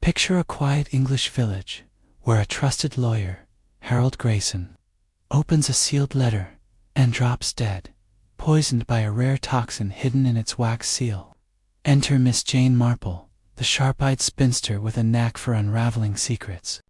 Picture a quiet English village where a trusted lawyer, Harold Grayson, opens a sealed letter and drops dead, poisoned by a rare toxin hidden in its wax seal. Enter Miss Jane Marple, the sharp-eyed spinster with a knack for unraveling secrets.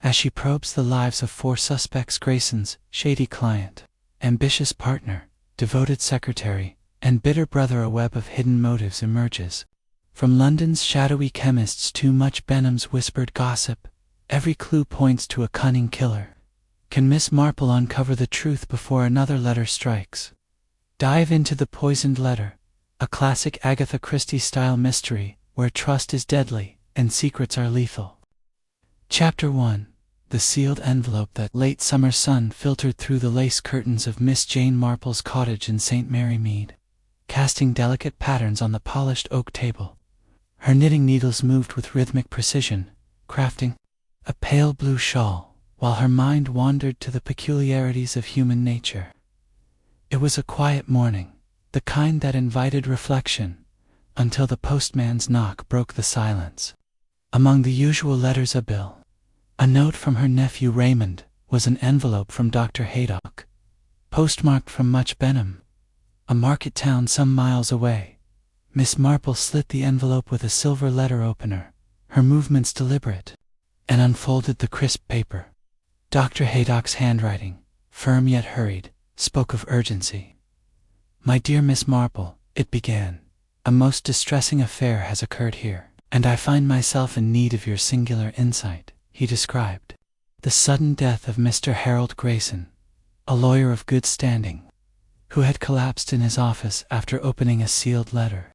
As she probes the lives of 4 suspects, Grayson's shady client, ambitious partner, devoted secretary, and bitter brother, a web of hidden motives emerges. From London's shadowy chemists to Much Benham's whispered gossip, every clue points to a cunning killer. Can Miss Marple uncover the truth before another letter strikes? Dive into The Poisoned Letter, a classic Agatha Christie-style mystery where trust is deadly and secrets are lethal. Chapter 1. The sealed envelope. That late summer sun filtered through the lace curtains of Miss Jane Marple's cottage in St. Mary Mead, casting delicate patterns on the polished oak table. Her knitting needles moved with rhythmic precision, crafting a pale blue shawl, while her mind wandered to the peculiarities of human nature. It was a quiet morning, the kind that invited reflection, until the postman's knock broke the silence. Among the usual letters, a bill, a note from her nephew Raymond, was an envelope from Dr. Haydock, postmarked from Much Benham, a market town some miles away. Miss Marple slit the envelope with a silver letter opener, her movements deliberate, and unfolded the crisp paper. Dr. Haydock's handwriting, firm yet hurried, spoke of urgency. "My dear Miss Marple," it began, "a most distressing affair has occurred here, and I find myself in need of your singular insight." He described the sudden death of Mr. Harold Grayson, a lawyer of good standing, who had collapsed in his office after opening a sealed letter.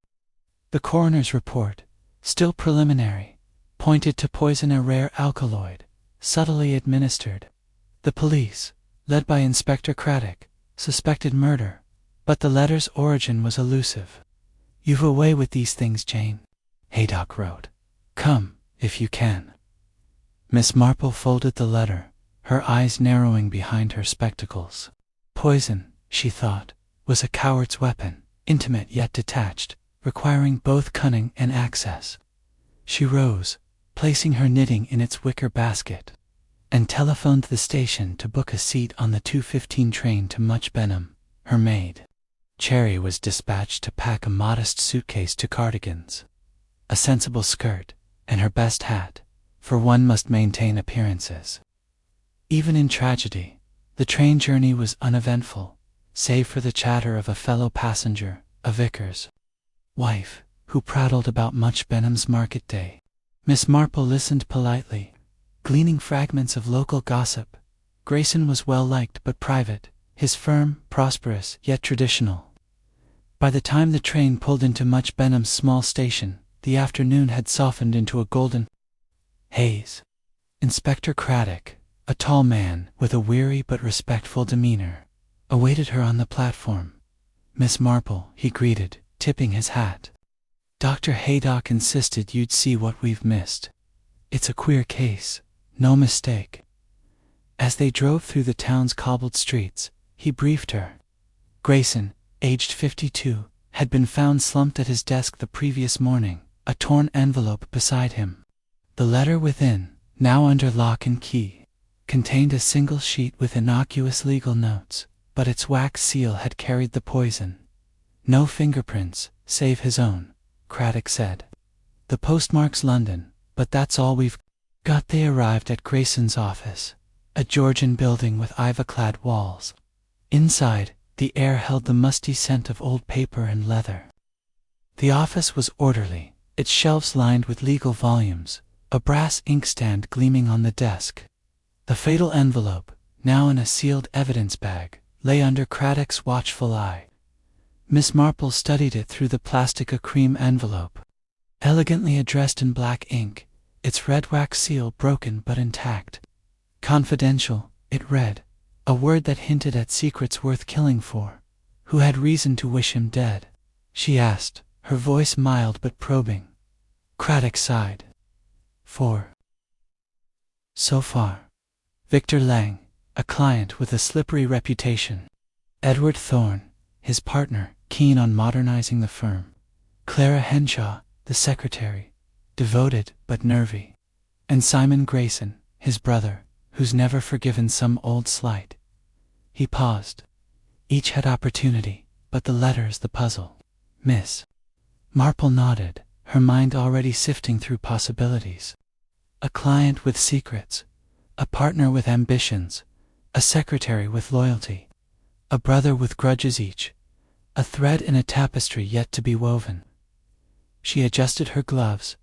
The coroner's report, still preliminary, pointed to poison, a rare alkaloid, subtly administered. The police, led by Inspector Craddock, suspected murder, but the letter's origin was elusive. "You've a way with these things, Jane," Haydock wrote. "Come, if you can." Miss Marple folded the letter, her eyes narrowing behind her spectacles. Poison, she thought, was a coward's weapon, intimate yet detached, requiring both cunning and access. She rose, placing her knitting in its wicker basket, and telephoned the station to book a seat on the 2:15 train to Much Benham. Her maid, Cherry, was dispatched to pack a modest suitcase to Cardigan's, a sensible skirt, and her best hat, for one must maintain appearances. Even in tragedy, the train journey was uneventful, save for the chatter of a fellow passenger, a vicar's wife, who prattled about Much Benham's market day. Miss Marple listened politely, gleaning fragments of local gossip. Grayson was well liked but private, his firm prosperous yet traditional. By the time the train pulled into Much Benham's small station, the afternoon had softened into a golden haze. Inspector Craddock, a tall man with a weary but respectful demeanor, awaited her on the platform. "Miss Marple," he greeted, tipping his hat. "Dr. Haydock insisted you'd see what we've missed. It's a queer case, no mistake." As they drove through the town's cobbled streets, he briefed her. Grayson, aged 52, had been found slumped at his desk the previous morning, a torn envelope beside him. The letter within, now under lock and key, contained a single sheet with innocuous legal notes, but its wax seal had carried the poison. "No fingerprints, save his own," Craddock said. "The postmark's London, but that's all we've got." They arrived at Grayson's office, a Georgian building with ivy-clad walls. Inside, the air held the musty scent of old paper and leather. The office was orderly, its shelves lined with legal volumes, a brass inkstand gleaming on the desk. The fatal envelope, now in a sealed evidence bag, lay under Craddock's watchful eye. Miss Marple studied it through the plastic cream envelope. Elegantly addressed in black ink, its red wax seal broken but intact. "Confidential," it read, a word that hinted at secrets worth killing for. "Who had reason to wish him dead?" she asked, her voice mild but probing. Craddock sighed. "4. So far. Victor Lang, a client with a slippery reputation. Edward Thorne, his partner, keen on modernizing the firm. Clara Henshaw, the secretary, devoted but nervy. And Simon Grayson, his brother, who's never forgiven some old slight. He paused. Each had opportunity, but the letter's the puzzle. Miss Marple nodded, her mind already sifting through possibilities. A client with secrets, a partner with ambitions, a secretary with loyalty, a brother with grudges, each a thread in a tapestry yet to be woven. She adjusted her gloves,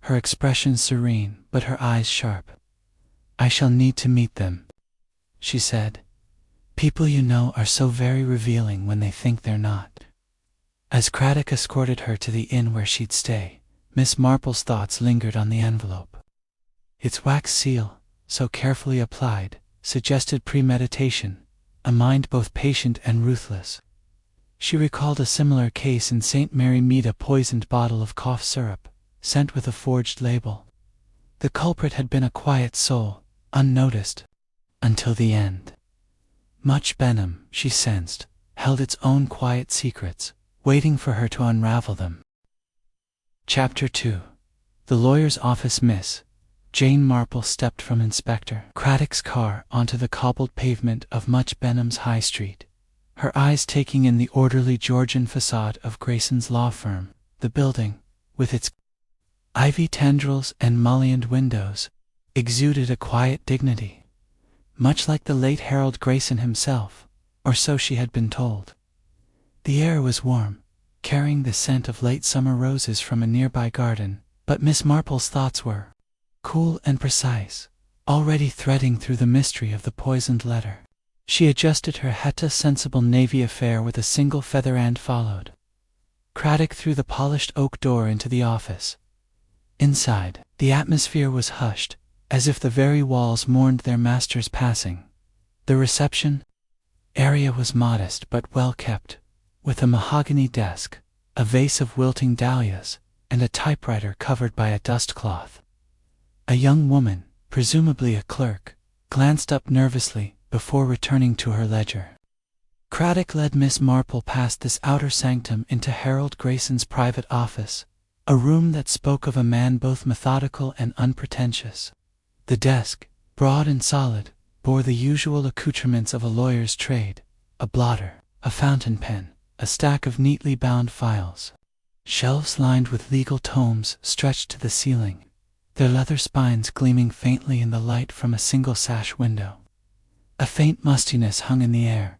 her expression serene but her eyes sharp. "I shall need to meet them," she said. "People you know are so very revealing when they think they're not." As Craddock escorted her to the inn where she'd stay, Miss Marple's thoughts lingered on the envelope. Its wax seal, so carefully applied, suggested premeditation, a mind both patient and ruthless. She recalled a similar case in St. Mary Mead, a poisoned bottle of cough syrup, sent with a forged label. The culprit had been a quiet soul, unnoticed, until the end. Much Benham, she sensed, held its own quiet secrets, waiting for her to unravel them. Chapter 2. The lawyer's office. Miss Jane Marple stepped from Inspector Craddock's car onto the cobbled pavement of Much Benham's High Street, her eyes taking in the orderly Georgian facade of Grayson's law firm. The building, with its ivy tendrils and mullioned windows, exuded a quiet dignity, much like the late Harold Grayson himself, or so she had been told. The air was warm, carrying the scent of late summer roses from a nearby garden, but Miss Marple's thoughts were cool and precise, already threading through the mystery of the poisoned letter. She adjusted her hat, a sensible navy affair with a single feather, and followed Craddock through the polished oak door into the office. Inside, the atmosphere was hushed, as if the very walls mourned their master's passing. The reception area was modest but well kept, with a mahogany desk, a vase of wilting dahlias, and a typewriter covered by a dust cloth. A young woman, presumably a clerk, glanced up nervously before returning to her ledger. Craddock led Miss Marple past this outer sanctum into Harold Grayson's private office, a room that spoke of a man both methodical and unpretentious. The desk, broad and solid, bore the usual accoutrements of a lawyer's trade: a blotter, a fountain pen, a stack of neatly bound files. Shelves lined with legal tomes stretched to the ceiling, their leather spines gleaming faintly in the light from a single sash window. A faint mustiness hung in the air,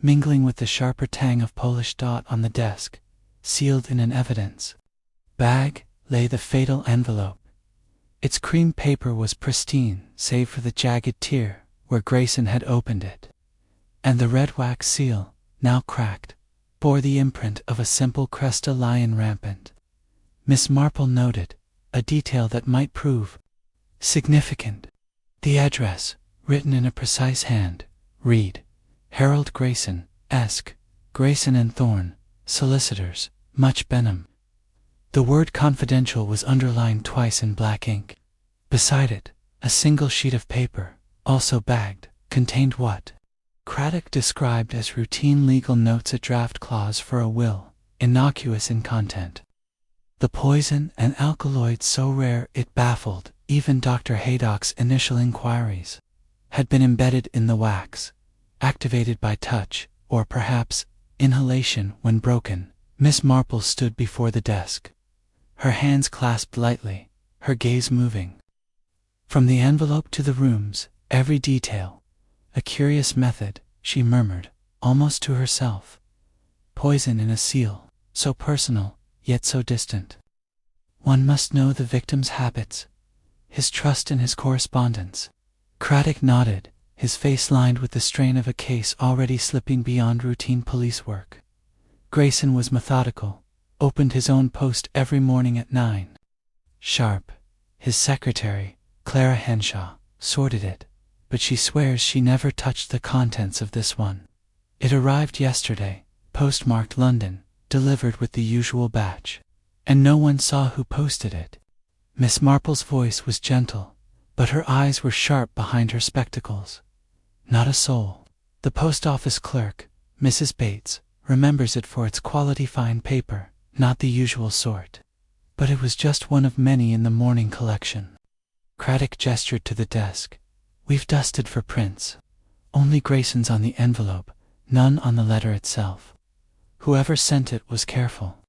mingling with the sharper tang of Polish dot. On the desk, sealed in an evidence bag, lay the fatal envelope. Its cream paper was pristine, save for the jagged tear where Grayson had opened it, and the red wax seal, now cracked, bore the imprint of a simple cresta lion rampant. Miss Marple noted a detail that might prove significant. The address, written in a precise hand, read: Harold Grayson, Esq., Grayson and Thorne, Solicitors, Much Benham. The word confidential was underlined twice in black ink. Beside it, a single sheet of paper, also bagged, contained what Craddock described as routine legal notes, a draft clause for a will, innocuous in content. The poison and alkaloid, so rare it baffled even Dr. Haydock's initial inquiries, had been embedded in the wax, activated by touch, or perhaps inhalation when broken. Miss Marple stood before the desk, her hands clasped lightly, her gaze moving from the envelope to the rooms, every detail. A curious method, she murmured, almost to herself. Poison in a seal, so personal, yet so distant. One must know the victim's habits, his trust in his correspondence. Craddock nodded, his face lined with the strain of a case already slipping beyond routine police work. Grayson was methodical, opened his own post every morning at 9 sharp. His secretary, Clara Henshaw, sorted it, but she swears she never touched the contents of this one. It arrived yesterday, postmarked London, delivered with the usual batch, and no one saw who posted it. Miss Marple's voice was gentle, but her eyes were sharp behind her spectacles. Not a soul. The post office clerk, Mrs. Bates, remembers it for its quality fine paper, not the usual sort. But it was just one of many in the morning collection. Craddock gestured to the desk. We've dusted for prints. Only Grayson's on the envelope, none on the letter itself. Whoever sent it was careful.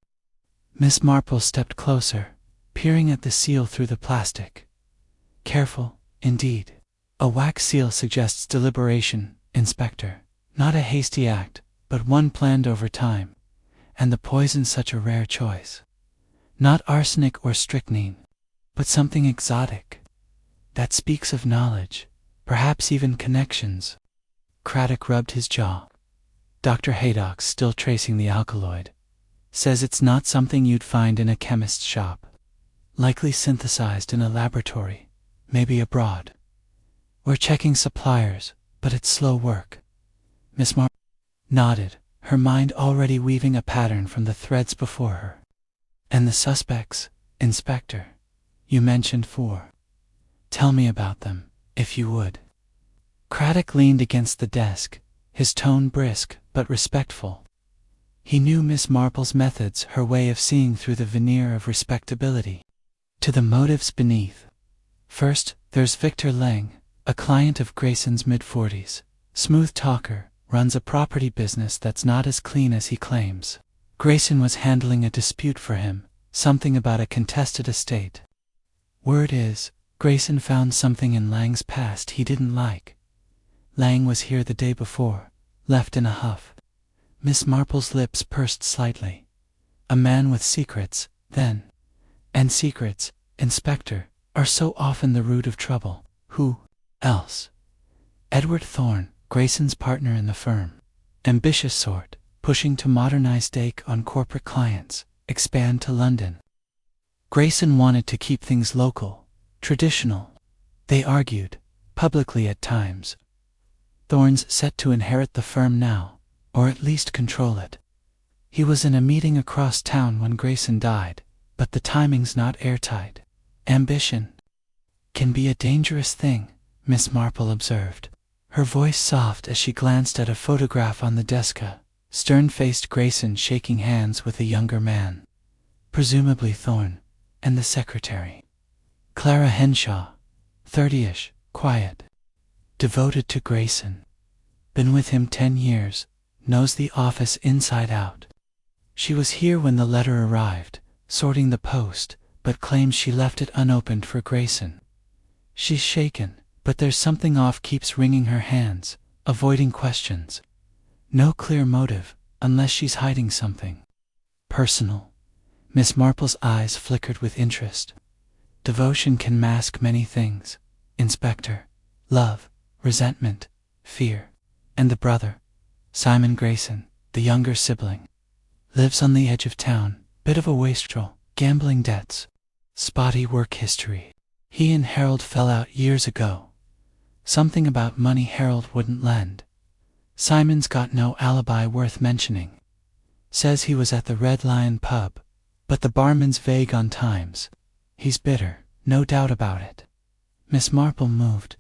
Miss Marple stepped closer, peering at the seal through the plastic. Careful, indeed. A wax seal suggests deliberation, Inspector. Not a hasty act, but one planned over time. And the poison such a rare choice. Not arsenic or strychnine, but something exotic. That speaks of knowledge, perhaps even connections. Craddock rubbed his jaw. Dr. Haydock's still tracing the alkaloid. Says it's not something you'd find in a chemist's shop. Likely synthesized in a laboratory, maybe abroad. We're checking suppliers, but it's slow work. Miss Marple nodded, her mind already weaving a pattern from the threads before her. And the suspects, Inspector? You mentioned 4. Tell me about them, if you would. Craddock leaned against the desk, his tone brisk but respectful. He knew Miss Marple's methods, her way of seeing through the veneer of respectability. To the motives beneath. First, there's Victor Lang, a client of Grayson's mid-40s. Smooth talker, runs a property business that's not as clean as he claims. Grayson was handling a dispute for him, something about a contested estate. Word is, Grayson found something in Lang's past he didn't like. Lang was here the day before, left in a huff. Miss Marple's lips pursed slightly. A man with secrets, then. And secrets, Inspector, are so often the root of trouble. Who else? Edward Thorne, Grayson's partner in the firm. Ambitious sort, pushing to modernize take on corporate clients, expand to London. Grayson wanted to keep things local, traditional. They argued, publicly at times. Thorne's set to inherit the firm now, or at least control it. He was in a meeting across town when Grayson died, but the timing's not airtight. Ambition can be a dangerous thing, Miss Marple observed, her voice soft as she glanced at a photograph on the desk. Stern-faced Grayson shaking hands with a younger man, presumably Thorne, and the secretary. Clara Henshaw, 30-ish, quiet. Devoted to Grayson. Been with him 10 years, knows the office inside out. She was here when the letter arrived, sorting the post, but claims she left it unopened for Grayson. She's shaken, but there's something off, keeps wringing her hands, avoiding questions. No clear motive, unless she's hiding something personal. Miss Marple's eyes flickered with interest. Devotion can mask many things, Inspector. Love, resentment, fear. And the brother, Simon Grayson, the younger sibling. Lives on the edge of town, bit of a wastrel, gambling debts. Spotty work history. He and Harold fell out years ago. Something about money Harold wouldn't lend. Simon's got no alibi worth mentioning. Says he was at the Red Lion pub, but the barman's vague on times. He's bitter, no doubt about it. Miss Marple moved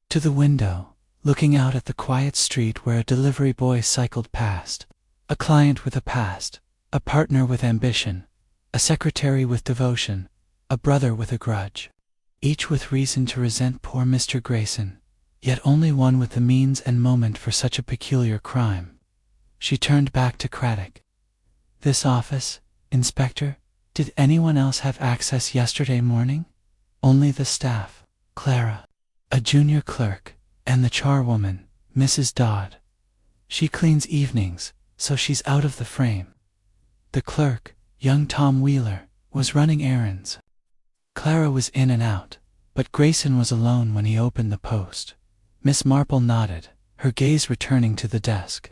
to the window, looking out at the quiet street where a delivery boy cycled past. A client with a past, a partner with ambition, a secretary with devotion, a brother with a grudge. Each with reason to resent poor Mr. Grayson, yet only one with the means and moment for such a peculiar crime. She turned back to Craddock. This office, Inspector, did anyone else have access yesterday morning? Only the staff, Clara, a junior clerk, and the charwoman, Mrs. Dodd. She cleans evenings, so she's out of the frame. The clerk, young Tom Wheeler, was running errands. Clara was in and out, but Grayson was alone when he opened the post. Miss Marple nodded, her gaze returning to the desk.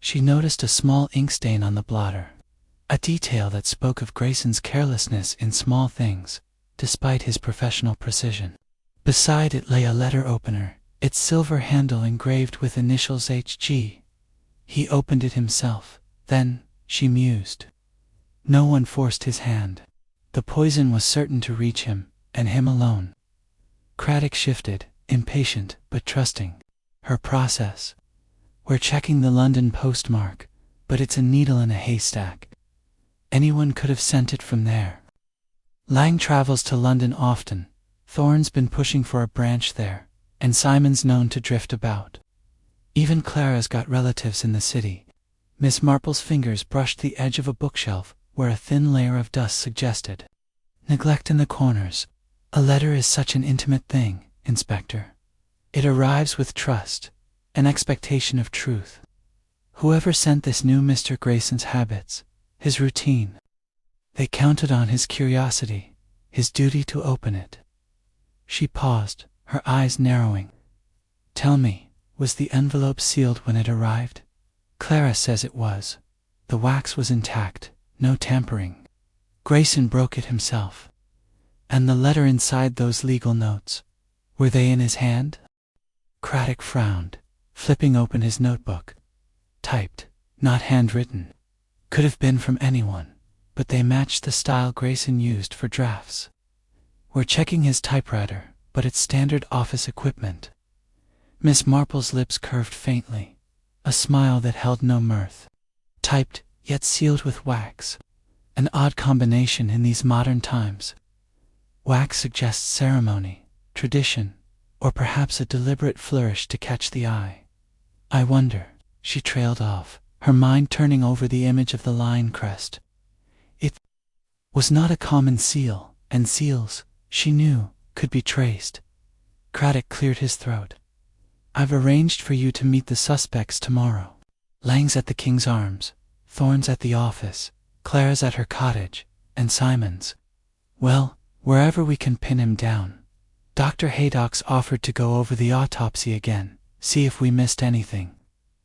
She noticed a small ink stain on the blotter, a detail that spoke of Grayson's carelessness in small things, despite his professional precision. Beside it lay a letter opener, its silver handle engraved with initials HG. He opened it himself, then, she mused. No one forced his hand. The poison was certain to reach him, and him alone. Craddock shifted, impatient but trusting. Her process. We're checking the London postmark, but it's a needle in a haystack. Anyone could have sent it from there. Lang travels to London often, Thorne's been pushing for a branch there, and Simon's known to drift about. Even Clara's got relatives in the city. Miss Marple's fingers brushed the edge of a bookshelf where a thin layer of dust suggested neglect in the corners. A letter is such an intimate thing, Inspector. It arrives with trust, an expectation of truth. Whoever sent this knew Mr. Grayson's habits, his routine. They counted on his curiosity, his duty to open it. She paused, her eyes narrowing. Tell me, was the envelope sealed when it arrived? Clara says it was. The wax was intact, no tampering. Grayson broke it himself. And the letter inside those legal notes, were they in his hand? Craddock frowned, flipping open his notebook. Typed, not handwritten. Could have been from anyone, but they matched the style Grayson used for drafts. We're checking his typewriter, but it's standard office equipment. Miss Marple's lips curved faintly, a smile that held no mirth. Typed, yet sealed with wax. An odd combination in these modern times. Wax suggests ceremony, tradition, or perhaps a deliberate flourish to catch the eye. I wonder, she trailed off, her mind turning over the image of the lion crest. It was not a common seal, and seals, she knew, could be traced. Craddock cleared his throat. I've arranged for you to meet the suspects tomorrow. Lang's at the King's Arms, Thorne's at the office, Clara's at her cottage, and Simon's. Well, wherever we can pin him down. Dr. Haydock's offered to go over the autopsy again, see if we missed anything.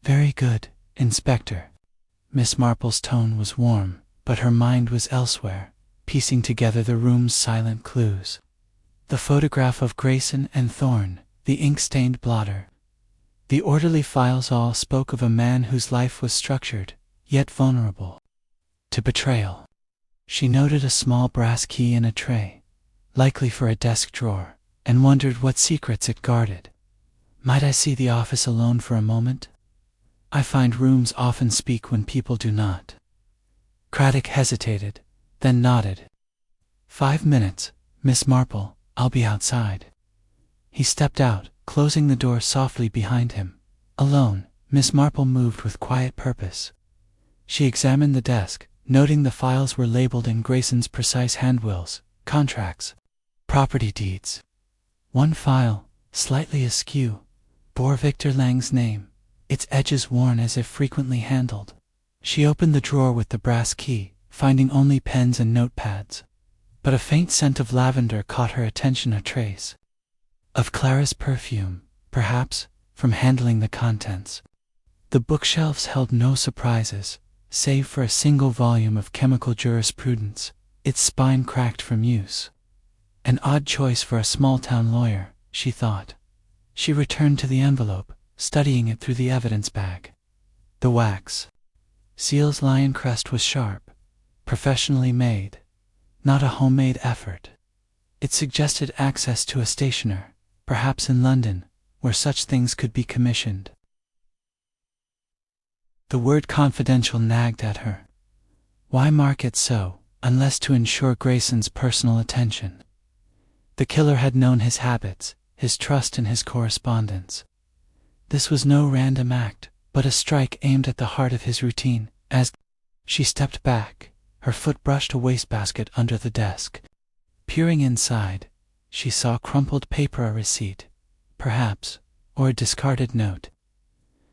Very good, Inspector. Miss Marple's tone was warm, but her mind was elsewhere, piecing together the room's silent clues. The photograph of Grayson and Thorne, the ink-stained blotter. The orderly files all spoke of a man whose life was structured, yet vulnerable to betrayal. She noted a small brass key in a tray, likely for a desk drawer, and wondered what secrets it guarded. Might I see the office alone for a moment? I find rooms often speak when people do not. Craddock hesitated, then nodded. 5 minutes, Miss Marple, I'll be outside. He stepped out, closing the door softly behind him. Alone, Miss Marple moved with quiet purpose. She examined the desk, noting the files were labeled in Grayson's precise handwills, contracts, property deeds. One file, slightly askew, bore Victor Lang's name, its edges worn as if frequently handled. She opened the drawer with the brass key, finding only pens and notepads. But a faint scent of lavender caught her attention, a trace of Clara's perfume, perhaps, from handling the contents. The bookshelves held no surprises, save for a single volume of chemical jurisprudence, its spine cracked from use. An odd choice for a small-town lawyer, she thought. She returned to the envelope, studying it through the evidence bag. The wax seal's lion crest was sharp, professionally made, not a homemade effort. It suggested access to a stationer, perhaps in London, where such things could be commissioned. The word confidential nagged at her. Why mark it so, unless to ensure Grayson's personal attention? The killer had known his habits, his trust in his correspondence. This was no random act, but a strike aimed at the heart of his routine. As she stepped back, her foot brushed a wastebasket under the desk. Peering inside, she saw crumpled paper, a receipt, perhaps, or a discarded note.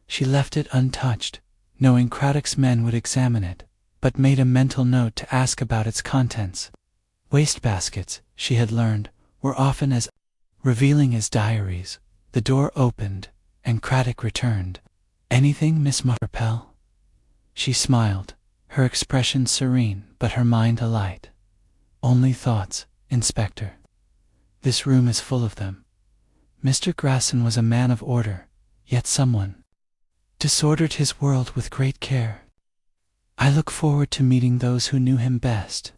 She left it untouched, knowing Craddock's men would examine it, but made a mental note to ask about its contents. Wastebaskets, she had learned, were often as revealing as diaries. The door opened, and Craddock returned. Anything, Miss Marple? She smiled, her expression serene, but her mind alight. Only thoughts, Inspector. This room is full of them. Mr. Grayson was a man of order, yet someone disordered his world with great care. I look forward to meeting those who knew him best.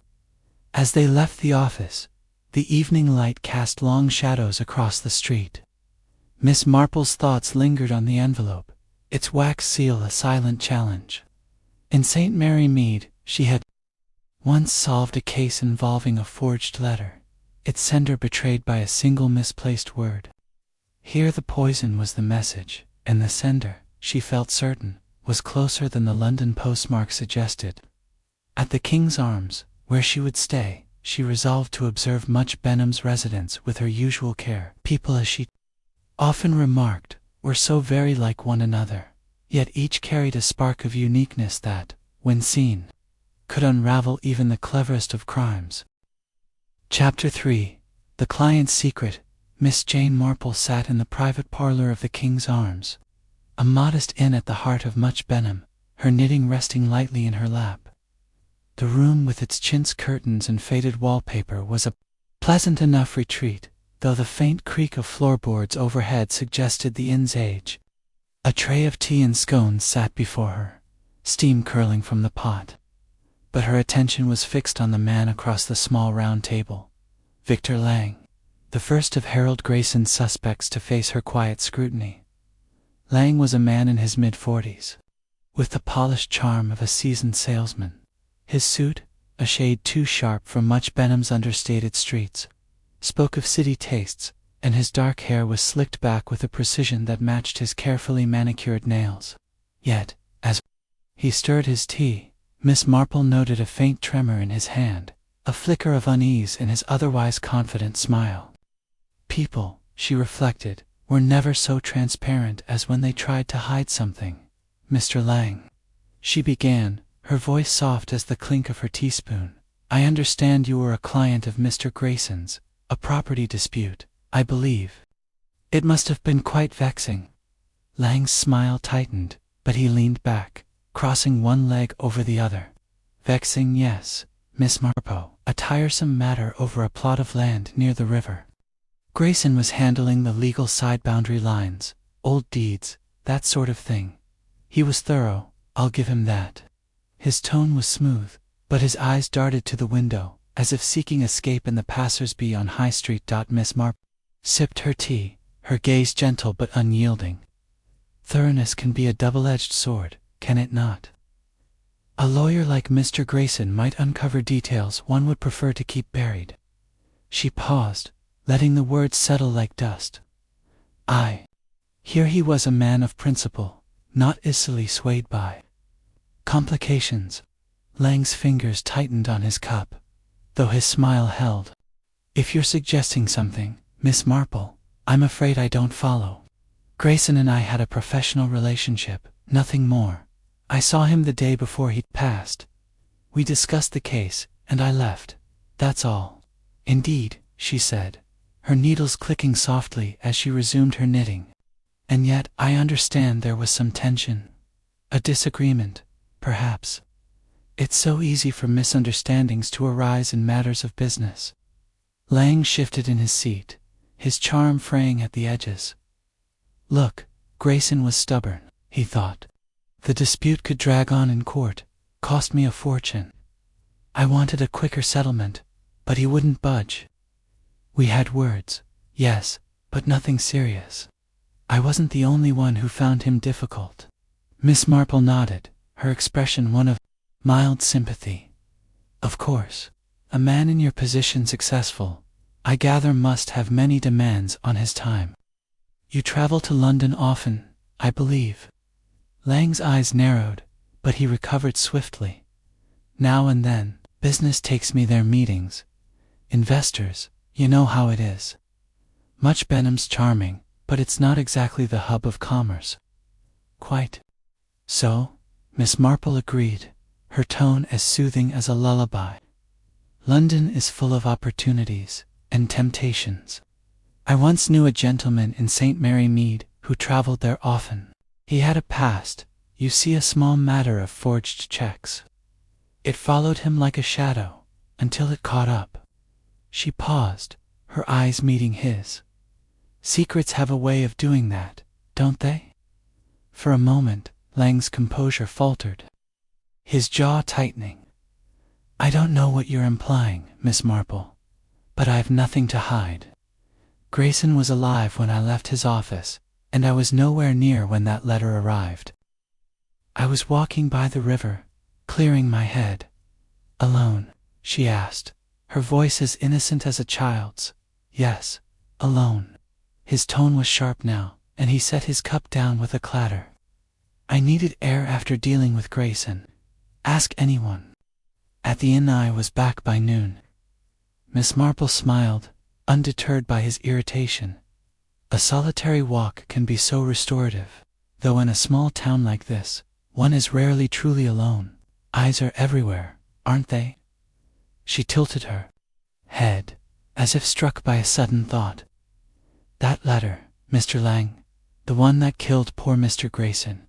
As they left the office, the evening light cast long shadows across the street. Miss Marple's thoughts lingered on the envelope, its wax seal a silent challenge. In St. Mary Mead, she had once solved a case involving a forged letter, its sender betrayed by a single misplaced word. Here the poison was the message, and the sender, she felt certain, was closer than the London postmark suggested. At the King's Arms, where she would stay, she resolved to observe Much Benham's residence with her usual care. People, as she often remarked, were so very like one another, yet each carried a spark of uniqueness that, when seen, could unravel even the cleverest of crimes. Chapter 3. The Client's Secret. Miss Jane Marple sat in the private parlor of the King's Arms, a modest inn at the heart of Much Benham, her knitting resting lightly in her lap. The room with its chintz curtains and faded wallpaper was a pleasant enough retreat, though the faint creak of floorboards overhead suggested the inn's age. A tray of tea and scones sat before her, steam curling from the pot. But her attention was fixed on the man across the small round table, Victor Lang, the first of Harold Grayson's suspects to face her quiet scrutiny. Lang was a man in his mid-40s, with the polished charm of a seasoned salesman. His suit, a shade too sharp for Much Benham's understated streets, spoke of city tastes, and his dark hair was slicked back with a precision that matched his carefully manicured nails. Yet, as he stirred his tea, Miss Marple noted a faint tremor in his hand, a flicker of unease in his otherwise confident smile. People, she reflected, were never so transparent as when they tried to hide something. Mr. Lang, she began, her voice soft as the clink of her teaspoon, I understand you were a client of Mr. Grayson's, a property dispute, I believe. It must have been quite vexing. Lang's smile tightened, but he leaned back, crossing one leg over the other. Vexing, yes, Miss Marple. A tiresome matter over a plot of land near the river. Grayson was handling the legal side boundary lines, old deeds, that sort of thing. He was thorough, I'll give him that. His tone was smooth, but his eyes darted to the window, as if seeking escape in the passers-by on High Street. Miss Marple sipped her tea, her gaze gentle but unyielding. Thoroughness can be a double-edged sword, can it not? A lawyer like Mr. Grayson might uncover details one would prefer to keep buried. She paused, letting the words settle like dust. Here he was, a man of principle, not easily swayed by complications. Lang's fingers tightened on his cup, though his smile held. If you're suggesting something, Miss Marple, I'm afraid I don't follow. Grayson and I had a professional relationship, nothing more. I saw him the day before he passed. We discussed the case, and I left. That's all. Indeed, she said, her needles clicking softly as she resumed her knitting. And yet I understand there was some tension. A disagreement, perhaps. It's so easy for misunderstandings to arise in matters of business. Lang shifted in his seat, his charm fraying at the edges. Look, Grayson was stubborn, he thought. The dispute could drag on in court, cost me a fortune. I wanted a quicker settlement, but he wouldn't budge. We had words, yes, but nothing serious. I wasn't the only one who found him difficult. Miss Marple nodded, her expression one of mild sympathy. Of course, a man in your position, successful, I gather, must have many demands on his time. You travel to London often, I believe. Lang's eyes narrowed, but he recovered swiftly. Now and then, business takes me there, meetings. Investors, you know how it is. Much Benham's charming, but it's not exactly the hub of commerce. Quite so, Miss Marple agreed, her tone as soothing as a lullaby. London is full of opportunities and temptations. I once knew a gentleman in St. Mary Mead who traveled there often. He had a past, you see, a small matter of forged checks. It followed him like a shadow, until it caught up. She paused, her eyes meeting his. Secrets have a way of doing that, don't they? For a moment, Lang's composure faltered, his jaw tightening. I don't know what you're implying, Miss Marple, but I've nothing to hide. Grayson was alive when I left his office, and I was nowhere near when that letter arrived. I was walking by the river, clearing my head. Alone, she asked, her voice as innocent as a child's. Yes, alone. His tone was sharp now, and he set his cup down with a clatter. I needed air after dealing with Grayson. Ask anyone. At the inn I was back by noon. Miss Marple smiled, undeterred by his irritation. A solitary walk can be so restorative, though in a small town like this, one is rarely truly alone. Eyes are everywhere, aren't they? She tilted her head, as if struck by a sudden thought. That letter, Mr. Lang, the one that killed poor Mr. Grayson.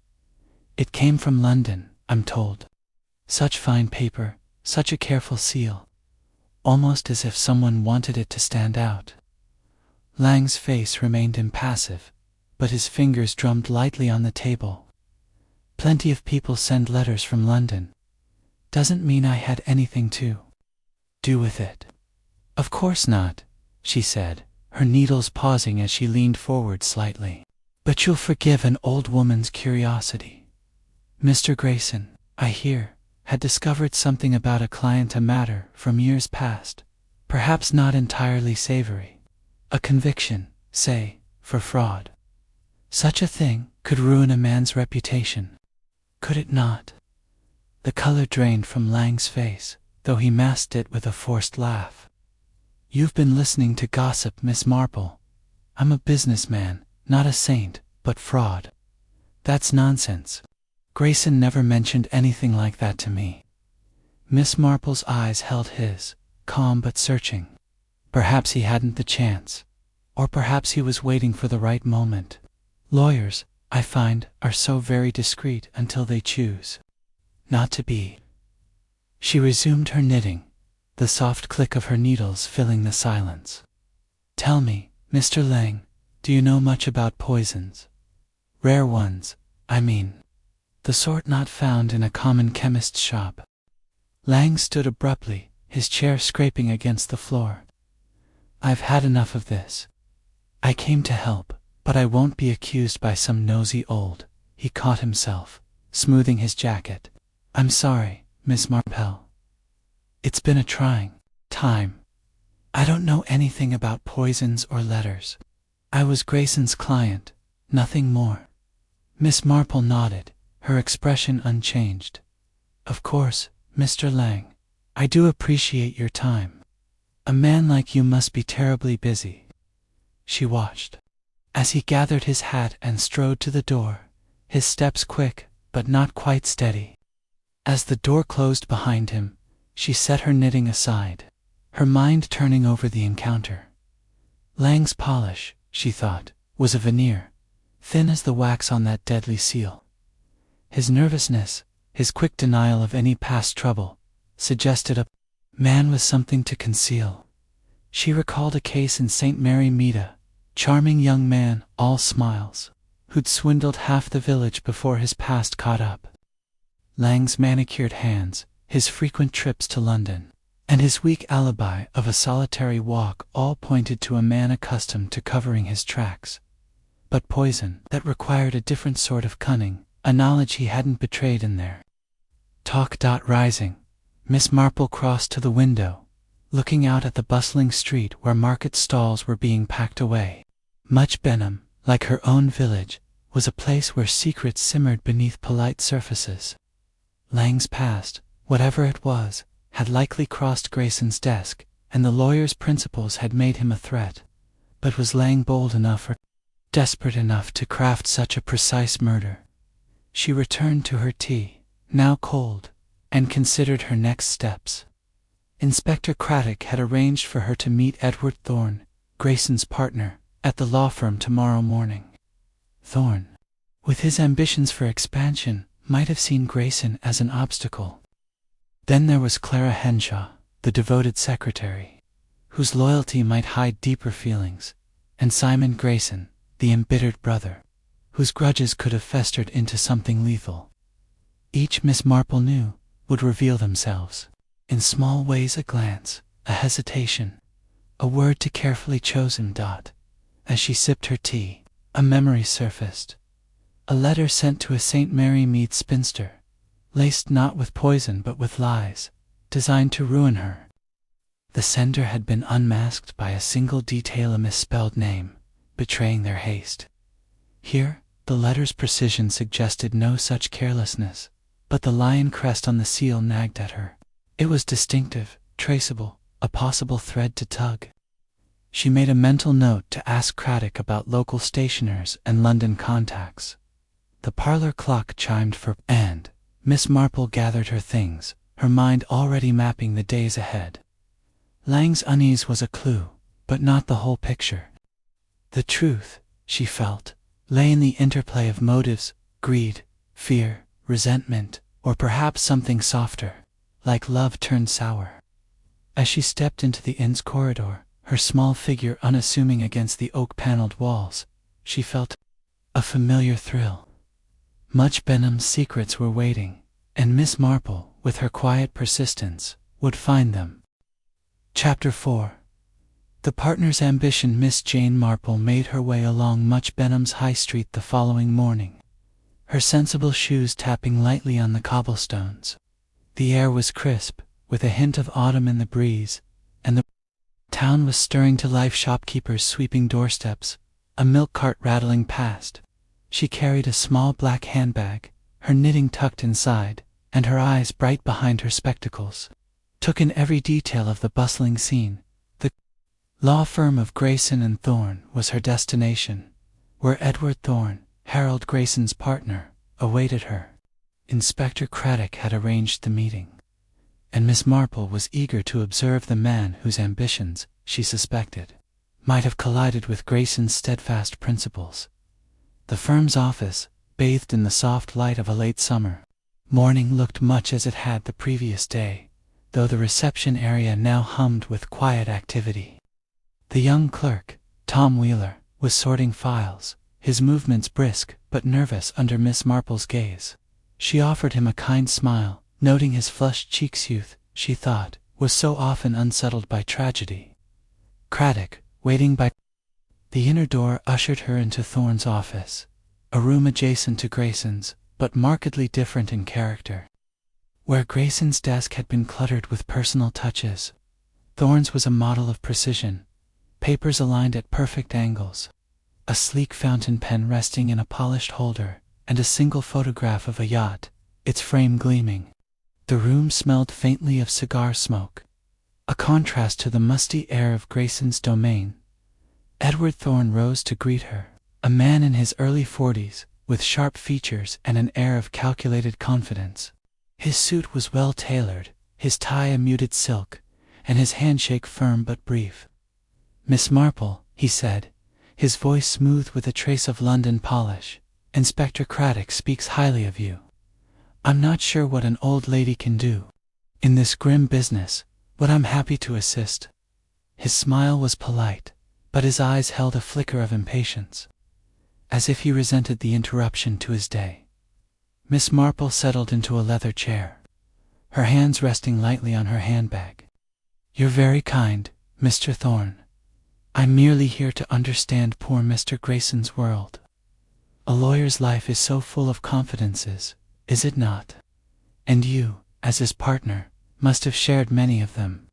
It came from London, I'm told. Such fine paper, such a careful seal, almost as if someone wanted it to stand out. Lang's face remained impassive, but his fingers drummed lightly on the table. Plenty of people send letters from London. Doesn't mean I had anything to do with it. Of course not, she said, her needles pausing as she leaned forward slightly. But you'll forgive an old woman's curiosity. Mr. Grayson, I hear, had discovered something about a client, a matter from years past, perhaps not entirely savory. A conviction, say, for fraud. Such a thing could ruin a man's reputation. Could it not? The color drained from Lang's face, though he masked it with a forced laugh. You've been listening to gossip, Miss Marple. I'm a businessman, not a saint, but fraud. That's nonsense. Grayson never mentioned anything like that to me. Miss Marple's eyes held his, calm but searching. Perhaps he hadn't the chance. Or perhaps he was waiting for the right moment. Lawyers, I find, are so very discreet until they choose not to be. She resumed her knitting, the soft click of her needles filling the silence. Tell me, Mr. Lang, do you know much about poisons? Rare ones, I mean. The sort not found in a common chemist's shop. Lang stood abruptly, his chair scraping against the floor. I've had enough of this. I came to help, but I won't be accused by some nosy old. He caught himself, smoothing his jacket. I'm sorry, Miss Marple. It's been a trying time. I don't know anything about poisons or letters. I was Grayson's client, nothing more. Miss Marple nodded, her expression unchanged. Of course, Mr. Lang, I do appreciate your time. A man like you must be terribly busy. She watched as he gathered his hat and strode to the door, his steps quick but not quite steady. As the door closed behind him, she set her knitting aside, her mind turning over the encounter. Lang's polish, she thought, was a veneer, thin as the wax on that deadly seal. His nervousness, his quick denial of any past trouble, suggested a man with something to conceal. She recalled a case in St. Mary Mead, charming young man, all smiles, who'd swindled half the village before his past caught up. Lang's manicured hands, his frequent trips to London, and his weak alibi of a solitary walk all pointed to a man accustomed to covering his tracks. But poison, that required a different sort of cunning, a knowledge he hadn't betrayed in there. Talk. Rising, Miss Marple crossed to the window, looking out at the bustling street where market stalls were being packed away. Much Benham, like her own village, was a place where secrets simmered beneath polite surfaces. Lang's past, whatever it was, had likely crossed Grayson's desk, and the lawyer's principles had made him a threat. But was Lang bold enough or desperate enough to craft such a precise murder? She returned to her tea, now cold, and considered her next steps. Inspector Craddock had arranged for her to meet Edward Thorne, Grayson's partner, at the law firm tomorrow morning. Thorne, with his ambitions for expansion, might have seen Grayson as an obstacle. Then there was Clara Henshaw, the devoted secretary, whose loyalty might hide deeper feelings, and Simon Grayson, the embittered brother, whose grudges could have festered into something lethal. Each, Miss Marple knew, would reveal themselves. In small ways, a glance, a hesitation, a word to carefully chosen. As she sipped her tea, a memory surfaced. A letter sent to a St. Mary Mead spinster, laced not with poison but with lies, designed to ruin her. The sender had been unmasked by a single detail, a misspelled name, betraying their haste. Here, the letter's precision suggested no such carelessness, but the lion crest on the seal nagged at her. It was distinctive, traceable, a possible thread to tug. She made a mental note to ask Craddock about local stationers and London contacts. The parlor clock chimed and Miss Marple gathered her things, her mind already mapping the days ahead. Lang's unease was a clue, but not the whole picture. The truth, she felt, lay in the interplay of motives, greed, fear, resentment, or perhaps something softer, like love turned sour. As she stepped into the inn's corridor, her small figure unassuming against the oak-paneled walls, she felt a familiar thrill. Much Benham's secrets were waiting, and Miss Marple, with her quiet persistence, would find them. Chapter 4. The partner's ambition. Miss Jane Marple made her way along Much Benham's High Street the following morning, her sensible shoes tapping lightly on the cobblestones. The air was crisp, with a hint of autumn in the breeze, and the town was stirring to life. Shopkeepers sweeping doorsteps, a milk cart rattling past. She carried a small black handbag, her knitting tucked inside, and her eyes bright behind her spectacles, took in every detail of the bustling scene. The law firm of Grayson and Thorne was her destination, where Edward Thorne, Harold Grayson's partner, awaited her. Inspector Craddock had arranged the meeting, and Miss Marple was eager to observe the man whose ambitions, she suspected, might have collided with Grayson's steadfast principles. The firm's office, bathed in the soft light of a late summer morning, looked much as it had the previous day, though the reception area now hummed with quiet activity. The young clerk, Tom Wheeler, was sorting files, his movements brisk but nervous under Miss Marple's gaze. She offered him a kind smile, noting his flushed cheeks. Youth, she thought, was so often unsettled by tragedy. Craddock, waiting by the inner door, ushered her into Thorne's office, a room adjacent to Grayson's, but markedly different in character. Where Grayson's desk had been cluttered with personal touches, Thorne's was a model of precision, papers aligned at perfect angles, a sleek fountain pen resting in a polished holder, and a single photograph of a yacht, its frame gleaming. The room smelled faintly of cigar smoke, a contrast to the musty air of Grayson's domain. Edward Thorne rose to greet her, a man in his early 40s, with sharp features and an air of calculated confidence. His suit was well tailored, his tie a muted silk, and his handshake firm but brief. "Miss Marple," he said, his voice smooth with a trace of London polish, "Inspector Craddock speaks highly of you. I'm not sure what an old lady can do in this grim business, but I'm happy to assist." His smile was polite, but his eyes held a flicker of impatience, as if he resented the interruption to his day. Miss Marple settled into a leather chair, her hands resting lightly on her handbag. "You're very kind, Mr. Thorne. I'm merely here to understand poor Mr. Grayson's world. A lawyer's life is so full of confidences, is it not? And you, as his partner, must have shared many of them."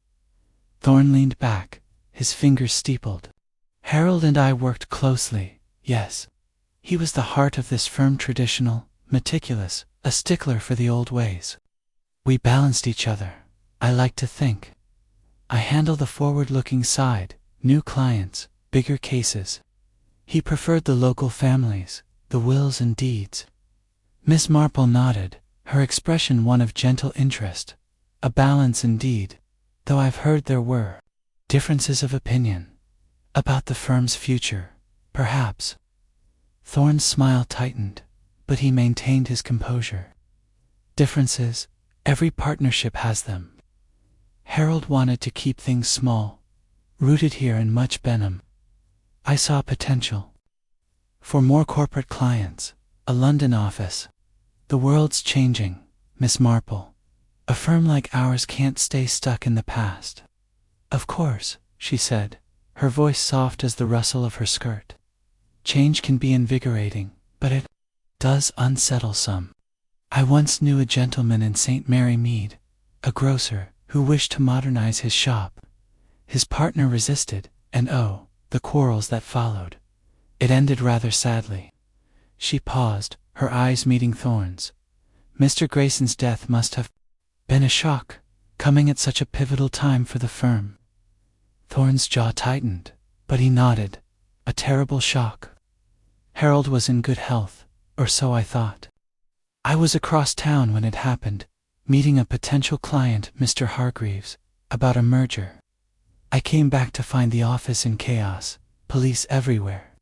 Thorne leaned back, his fingers steepled. "Harold and I worked closely, yes. He was the heart of this firm, traditional, meticulous, a stickler for the old ways. We balanced each other, I like to think. I handle the forward-looking side, new clients, bigger cases. He preferred the local families, the wills and deeds." Miss Marple nodded, her expression one of gentle interest. "A balance indeed, though I've heard there were differences of opinion about the firm's future, perhaps." Thorne's smile tightened, but he maintained his composure. "Differences, every partnership has them. Harold wanted to keep things small, rooted here in Much Benham. I saw potential for more corporate clients, a London office. The world's changing, Miss Marple. A firm like ours can't stay stuck in the past." "Of course," she said, her voice soft as the rustle of her skirt. "Change can be invigorating, but it does unsettle some. I once knew a gentleman in St. Mary Mead, a grocer, who wished to modernize his shop, His partner resisted, and oh, the quarrels that followed. It ended rather sadly. She paused, her eyes meeting Thorne's. Mr. Grayson's death must have been a shock, coming at such a pivotal time for the firm. Thorne's jaw tightened, but he nodded. A terrible shock. Harold was in good health, or so I thought. I was across town when it happened, meeting a potential client, Mr. Hargreaves, about a merger. I came back to find the office in chaos, police everywhere.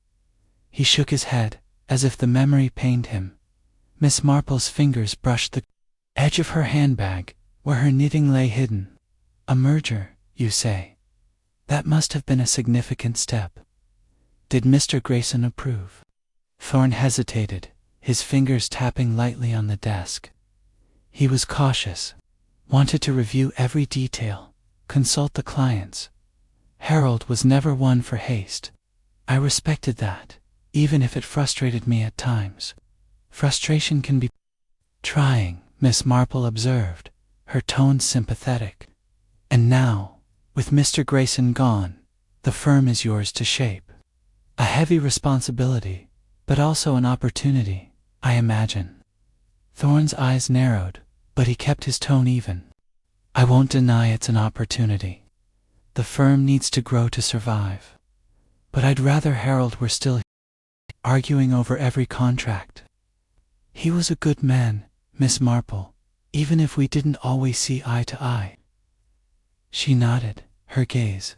He shook his head, as if the memory pained him. Miss Marple's fingers brushed the edge of her handbag, where her knitting lay hidden. A merger, you say? That must have been a significant step. Did Mr. Grayson approve? Thorne hesitated, his fingers tapping lightly on the desk. He was cautious, wanted to review every detail, consult the clients. Harold was never one for haste. I respected that, even if it frustrated me at times. Frustration can be trying, Miss Marple observed, her tone sympathetic. And now, with Mr. Grayson gone, the firm is yours to shape. A heavy responsibility, but also an opportunity, I imagine. Thorne's eyes narrowed, but he kept his tone even. I won't deny it's an opportunity. The firm needs to grow to survive. But I'd rather Harold were still arguing over every contract. He was a good man, Miss Marple, even if we didn't always see eye to eye. She nodded, her gaze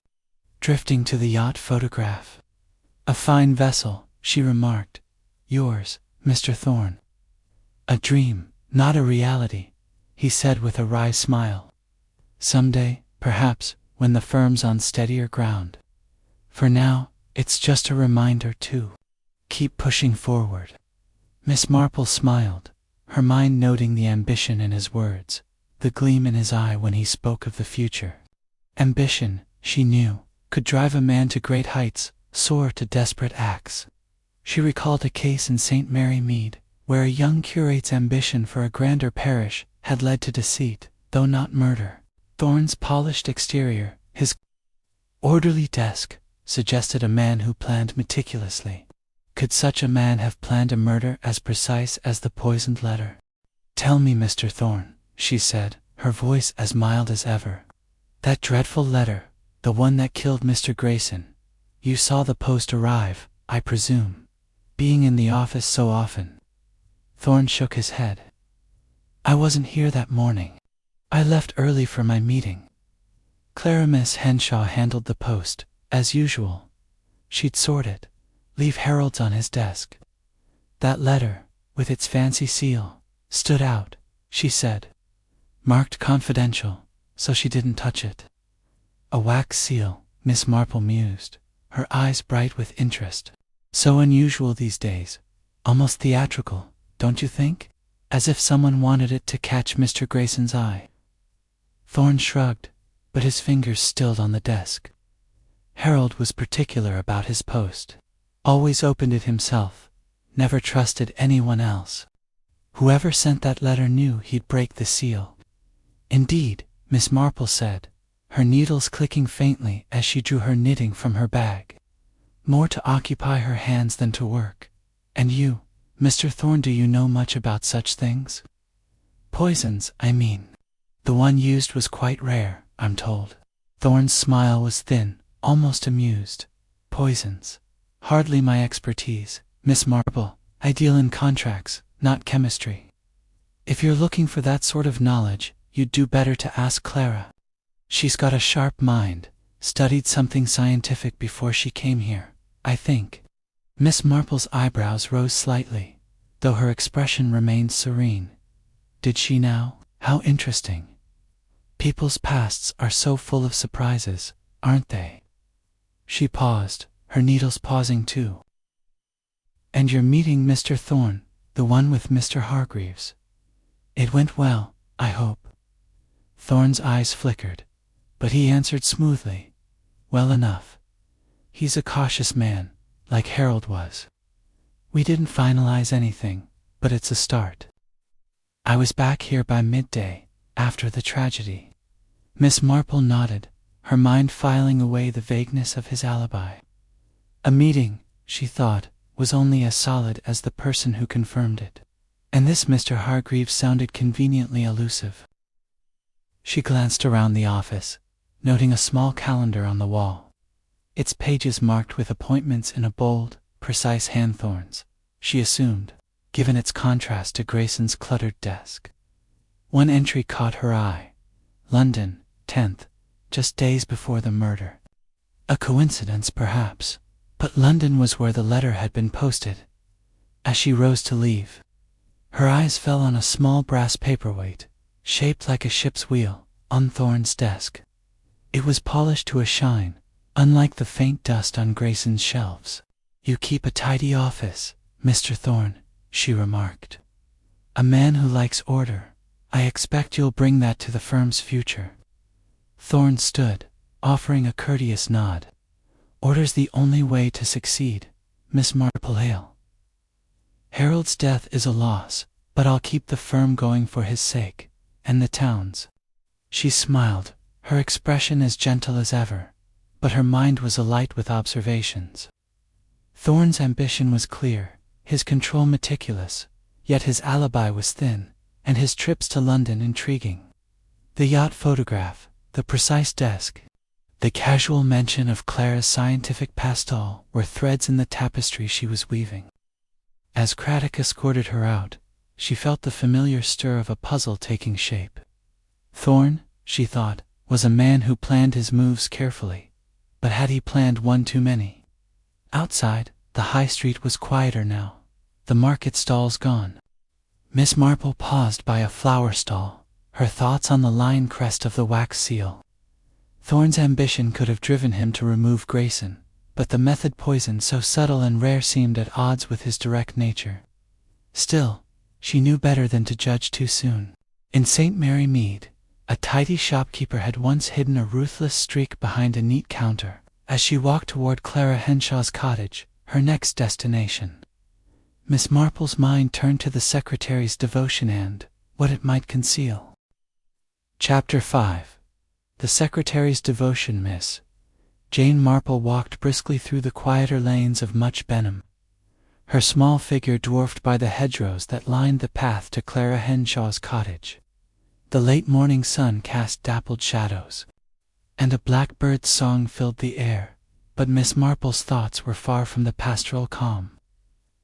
drifting to the yacht photograph. A fine vessel, she remarked. Yours, Mr. Thorne. A dream, not a reality, he said with a wry smile. Someday, perhaps, when the firm's on steadier ground. For now, it's just a reminder to keep pushing forward. Miss Marple smiled, her mind noting the ambition in his words, the gleam in his eye when he spoke of the future. Ambition, she knew, could drive a man to great heights, soar to desperate acts. She recalled a case in St. Mary Mead, where a young curate's ambition for a grander parish had led to deceit, though not murder. Thorne's polished exterior, his orderly desk, suggested a man who planned meticulously. Could such a man have planned a murder as precise as the poisoned letter? Tell me, Mr. Thorne, she said, her voice as mild as ever. That dreadful letter, the one that killed Mr. Grayson. You saw the post arrive, I presume, being in the office so often. Thorne shook his head. I wasn't here that morning. I left early for my meeting. Clara Miss Henshaw handled the post, as usual. She'd sort it, leave Harold's on his desk. That letter, with its fancy seal, stood out, she said. Marked confidential, so she didn't touch it. A wax seal, Miss Marple mused, her eyes bright with interest. So unusual these days, almost theatrical, don't you think? As if someone wanted it to catch Mr. Grayson's eye. Thorne shrugged, but his fingers stilled on the desk. Harold was particular about his post. Always opened it himself, never trusted anyone else. Whoever sent that letter knew he'd break the seal. Indeed, Miss Marple said, her needles clicking faintly as she drew her knitting from her bag. More to occupy her hands than to work. And you, Mr. Thorne, do you know much about such things? Poisons, I mean. The one used was quite rare, I'm told. Thorne's smile was thin, almost amused. Poisons. Hardly my expertise, Miss Marple. I deal in contracts, not chemistry. If you're looking for that sort of knowledge, you'd do better to ask Clara. She's got a sharp mind, studied something scientific before she came here, I think. Miss Marple's eyebrows rose slightly, though her expression remained serene. Did she now? How interesting. People's pasts are so full of surprises, aren't they? She paused, her needles pausing too. And you're meeting Mr. Thorne, the one with Mr. Hargreaves. It went well, I hope. Thorne's eyes flickered, but he answered smoothly. Well enough. He's a cautious man, like Harold was. We didn't finalize anything, but it's a start. I was back here by midday, after the tragedy. Miss Marple nodded, her mind filing away the vagueness of his alibi. A meeting, she thought, was only as solid as the person who confirmed it. And this Mr. Hargreaves sounded conveniently elusive. She glanced around the office, noting a small calendar on the wall. Its pages marked with appointments in a bold, precise hand, Thorns, she assumed, given its contrast to Grayson's cluttered desk. One entry caught her eye. London, 10th, just days before the murder. A coincidence, perhaps, but London was where the letter had been posted. As she rose to leave, her eyes fell on a small brass paperweight, shaped like a ship's wheel, on Thorne's desk. It was polished to a shine, unlike the faint dust on Grayson's shelves. "You keep a tidy office, Mr. Thorne," she remarked. "A man who likes order. I expect you'll bring that to the firm's future." Thorne stood, offering a courteous nod. "Order's the only way to succeed, Miss Marple. Harold's death is a loss, but I'll keep the firm going for his sake, and the town's." She smiled, her expression as gentle as ever, but her mind was alight with observations. Thorne's ambition was clear, his control meticulous, yet his alibi was thin, and his trips to London intriguing. The yacht photograph, the precise desk, the casual mention of Clara's scientific pastel were threads in the tapestry she was weaving. As Craddock escorted her out, she felt the familiar stir of a puzzle taking shape. Thorne, she thought, was a man who planned his moves carefully, but had he planned one too many? Outside, the high street was quieter now, the market stalls gone. Miss Marple paused by a flower stall, her thoughts on the lion crest of the wax seal. Thorne's ambition could have driven him to remove Grayson, but the method poison so subtle and rare seemed at odds with his direct nature. Still, she knew better than to judge too soon. In St. Mary Mead, a tidy shopkeeper had once hidden a ruthless streak behind a neat counter. As she walked toward Clara Henshaw's cottage, her next destination, Miss Marple's mind turned to the secretary's devotion and what it might conceal. Chapter 5. The secretary's devotion. Miss Jane Marple walked briskly through the quieter lanes of Much Benham, her small figure dwarfed by the hedgerows that lined the path to Clara Henshaw's cottage. The late morning sun cast dappled shadows, and a blackbird's song filled the air, but Miss Marple's thoughts were far from the pastoral calm.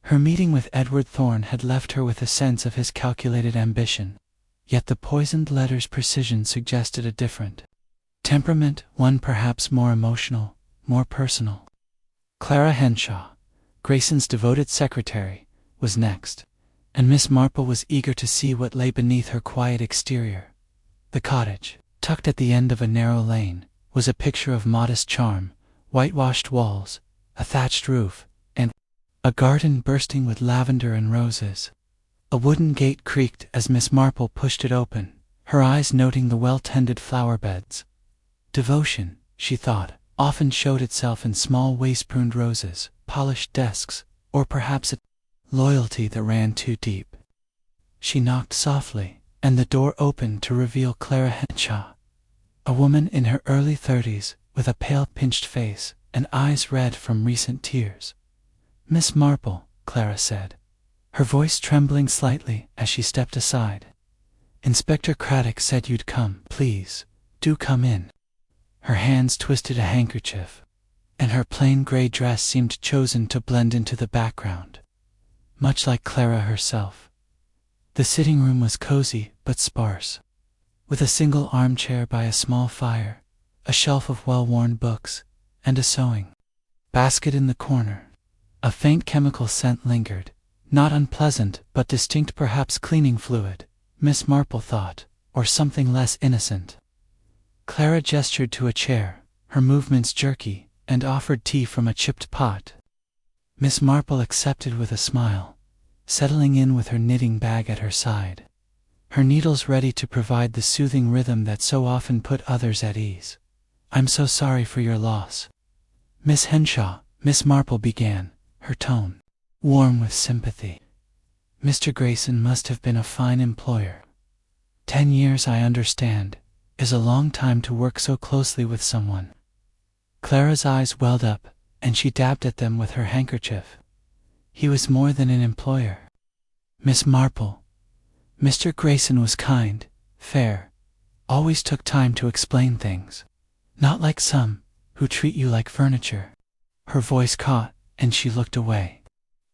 Her meeting with Edward Thorne had left her with a sense of his calculated ambition, yet the poisoned letter's precision suggested a different temperament, one perhaps more emotional, more personal. Clara Henshaw, Grayson's devoted secretary, was next, and Miss Marple was eager to see what lay beneath her quiet exterior. The cottage, tucked at the end of a narrow lane, was a picture of modest charm, whitewashed walls, a thatched roof, and a garden bursting with lavender and roses. A wooden gate creaked as Miss Marple pushed it open, her eyes noting the well-tended flower beds. Devotion, she thought, often showed itself in small waste-pruned roses, polished desks, or perhaps a loyalty that ran too deep. She knocked softly, and the door opened to reveal Clara Henshaw, a woman in her early 30s, with a pale, pinched face and eyes red from recent tears. "Miss Marple," Clara said, her voice trembling slightly as she stepped aside. "Inspector Craddock said you'd come. Please, do come in." Her hands twisted a handkerchief, and her plain gray dress seemed chosen to blend into the background, much like Clara herself. The sitting room was cozy but sparse, with a single armchair by a small fire, a shelf of well-worn books, and a sewing basket in the corner. A faint chemical scent lingered, not unpleasant but distinct, perhaps cleaning fluid, Miss Marple thought, or something less innocent. Clara gestured to a chair, her movements jerky, and offered tea from a chipped pot. Miss Marple accepted with a smile, settling in with her knitting bag at her side, her needles ready to provide the soothing rhythm that so often put others at ease. "I'm so sorry for your loss, Miss Henshaw," Miss Marple began, her tone warm with sympathy. "Mr. Grayson must have been a fine employer. 10 years, I understand. is a long time to work so closely with someone." Clara's eyes welled up, and she dabbed at them with her handkerchief. "He was more than an employer, Miss Marple. Mr. Grayson was kind, fair, always took time to explain things. Not like some, who treat you like furniture." Her voice caught, and she looked away,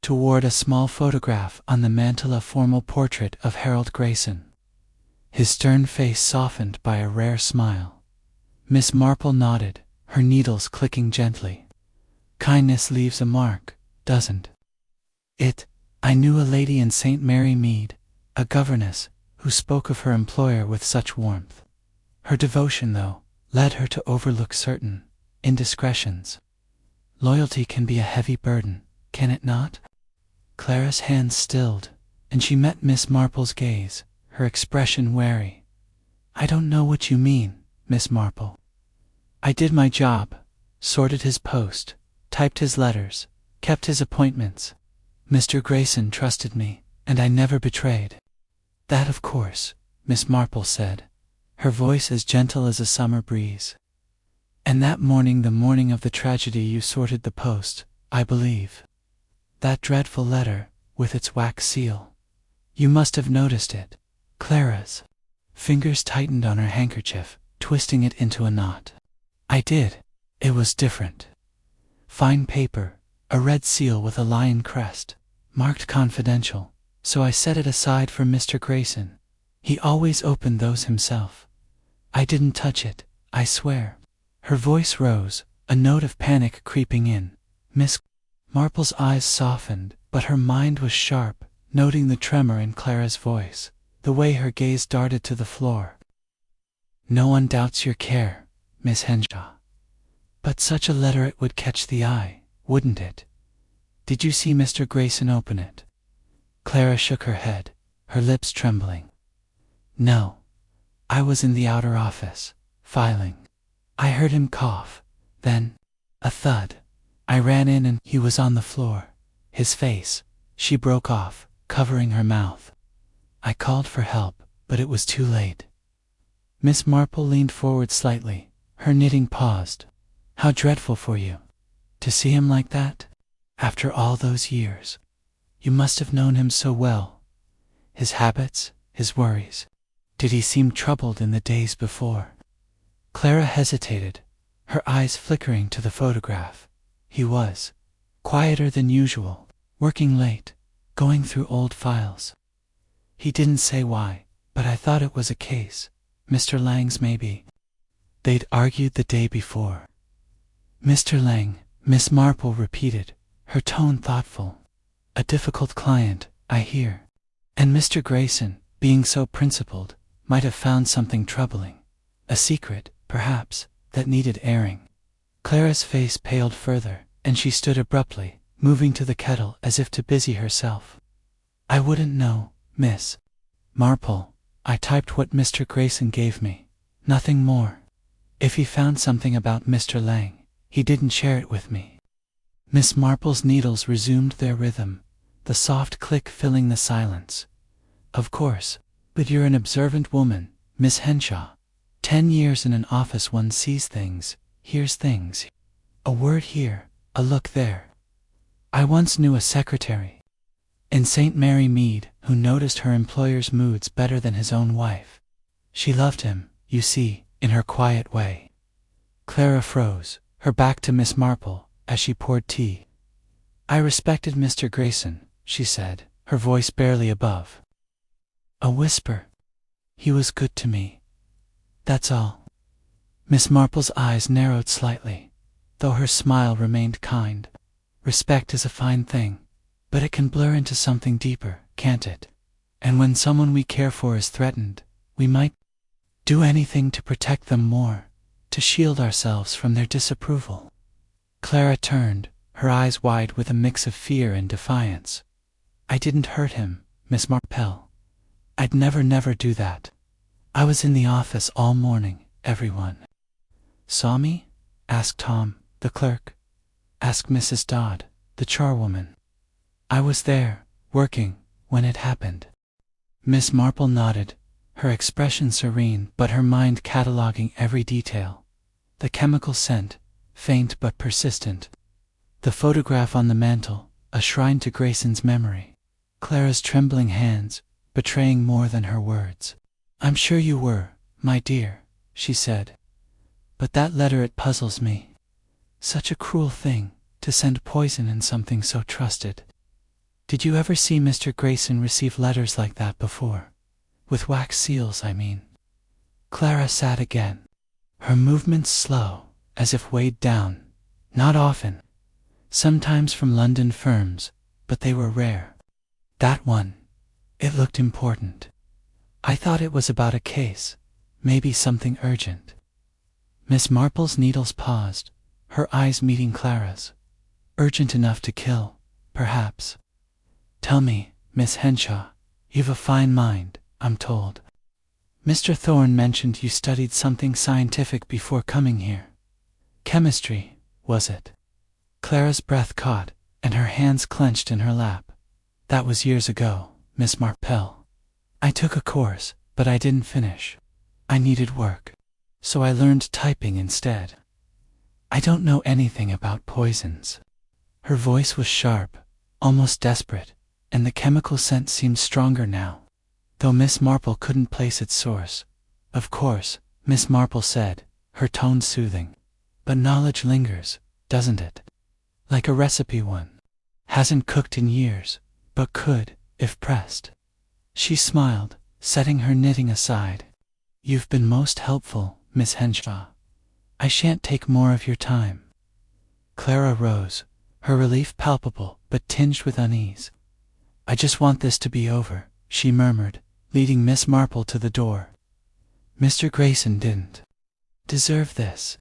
toward a small photograph on the mantel, a formal portrait of Harold Grayson, his stern face softened by a rare smile. Miss Marple nodded, her needles clicking gently. "Kindness leaves a mark, doesn't it? I knew a lady in St. Mary Mead, a governess, who spoke of her employer with such warmth. Her devotion, though, led her to overlook certain indiscretions. Loyalty can be a heavy burden, can it not?" Clara's hands stilled, and she met Miss Marple's gaze, her expression wary. "I don't know what you mean, Miss Marple. I did my job, sorted his post, typed his letters, kept his appointments. Mr. Grayson trusted me, and I never betrayed." "That, of course," Miss Marple said, her voice as gentle as a summer breeze. "And that morning, the morning of the tragedy, you sorted the post, I believe. That dreadful letter, with its wax seal. You must have noticed it." Clara's fingers tightened on her handkerchief, twisting it into a knot. "I did. It was different. Fine paper, a red seal with a lion crest, marked confidential, so I set it aside for Mr. Grayson. He always opened those himself. I didn't touch it, I swear." Her voice rose, a note of panic creeping in. Miss Marple's eyes softened, but her mind was sharp, noting the tremor in Clara's voice, the way her gaze darted to the floor. "No one doubts your care, Miss Henshaw. But such a letter, it would catch the eye, wouldn't it? Did you see Mr. Grayson open it?" Clara shook her head, her lips trembling. "No. I was in the outer office, filing. I heard him cough, then a thud. I ran in and he was on the floor. His face—" She broke off, covering her mouth. "I called for help, but it was too late." Miss Marple leaned forward slightly, her knitting paused. "How dreadful for you, to see him like that, after all those years. You must have known him so well. His habits, his worries. Did he seem troubled in the days before?" Clara hesitated, her eyes flickering to the photograph. "He was quieter than usual, working late, going through old files. He didn't say why, but I thought it was a case, Mr. Lang's maybe. They'd argued the day before." "Mr. Lang," Miss Marple repeated, her tone thoughtful. "A difficult client, I hear. And Mr. Grayson, being so principled, might have found something troubling. A secret, perhaps, that needed airing." Clara's face paled further, and she stood abruptly, moving to the kettle as if to busy herself. "I wouldn't know, Miss Marple. I typed what Mr. Grayson gave me, nothing more. If he found something about Mr. Lang, he didn't share it with me." Miss Marple's needles resumed their rhythm, the soft click filling the silence. "Of course, but you're an observant woman, Miss Henshaw. 10 years in an office, one sees things, hears things. A word here, a look there. I once knew a secretary in St. Mary Mead who noticed her employer's moods better than his own wife. She loved him, you see, in her quiet way." Clara froze, her back to Miss Marple, as she poured tea. "I respected Mr. Grayson," she said, her voice barely above a whisper. "He was good to me. That's all." Miss Marple's eyes narrowed slightly, though her smile remained kind. "Respect is a fine thing, but it can blur into something deeper, can't it? And when someone we care for is threatened, we might do anything to protect them more, to shield ourselves from their disapproval." Clara turned, her eyes wide with a mix of fear and defiance. "I didn't hurt him, Miss Marple. I'd never do that. I was in the office all morning. Everyone." "Saw me?" asked Tom, the clerk. "Ask Mrs. Dodd, the charwoman. I was there, working, when it happened." Miss Marple nodded, her expression serene but her mind cataloging every detail. The chemical scent, faint but persistent. The photograph on the mantel, a shrine to Grayson's memory. Clara's trembling hands, betraying more than her words. "I'm sure you were, my dear," she said. "But that letter, it puzzles me. Such a cruel thing, to send poison in something so trusted. Did you ever see Mr. Grayson receive letters like that before? With wax seals, I mean." Clara sat again, her movements slow, as if weighed down. "Not often. Sometimes from London firms, but they were rare. That one, it looked important. I thought it was about a case, maybe something urgent." Miss Marple's needles paused, her eyes meeting Clara's. "Urgent enough to kill, perhaps. Tell me, Miss Henshaw, you've a fine mind, I'm told. Mr. Thorne mentioned you studied something scientific before coming here. Chemistry, was it?" Clara's breath caught, and her hands clenched in her lap. "That was years ago, Miss Marple. I took a course, but I didn't finish. I needed work, so I learned typing instead. I don't know anything about poisons." Her voice was sharp, almost desperate, and the chemical scent seemed stronger now, though Miss Marple couldn't place its source. "Of course," Miss Marple said, her tone soothing. "But knowledge lingers, doesn't it? Like a recipe one hasn't cooked in years, but could, if pressed." She smiled, setting her knitting aside. "You've been most helpful, Miss Henshaw. I shan't take more of your time." Clara rose, her relief palpable but tinged with unease. "I just want this to be over," she murmured, leading Miss Marple to the door. "Mr. Grayson didn't deserve this."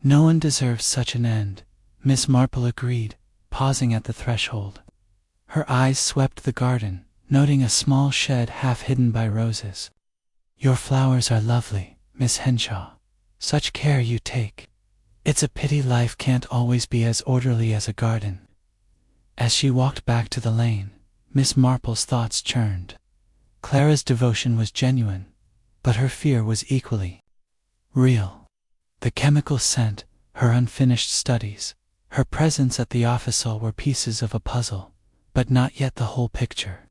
"No one deserves such an end," Miss Marple agreed, pausing at the threshold. Her eyes swept the garden, noting a small shed half hidden by roses. "Your flowers are lovely, Miss Henshaw. Such care you take. It's a pity life can't always be as orderly as a garden." As she walked back to the lane, Miss Marple's thoughts churned. Clara's devotion was genuine, but her fear was equally real. The chemical scent, her unfinished studies, her presence at the office all were pieces of a puzzle, but not yet the whole picture.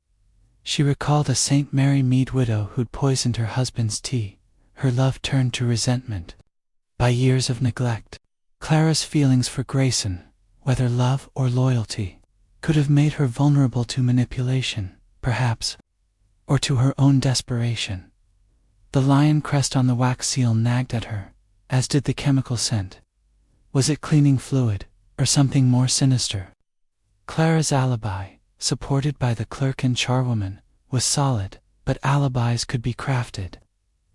She recalled a St. Mary Mead widow who'd poisoned her husband's tea, her love turned to resentment by years of neglect. Clara's feelings for Grayson, whether love or loyalty, could have made her vulnerable to manipulation, perhaps, or to her own desperation. The lion crest on the wax seal nagged at her, as did the chemical scent. Was it cleaning fluid, or something more sinister? Clara's alibi, supported by the clerk and charwoman, was solid, but alibis could be crafted.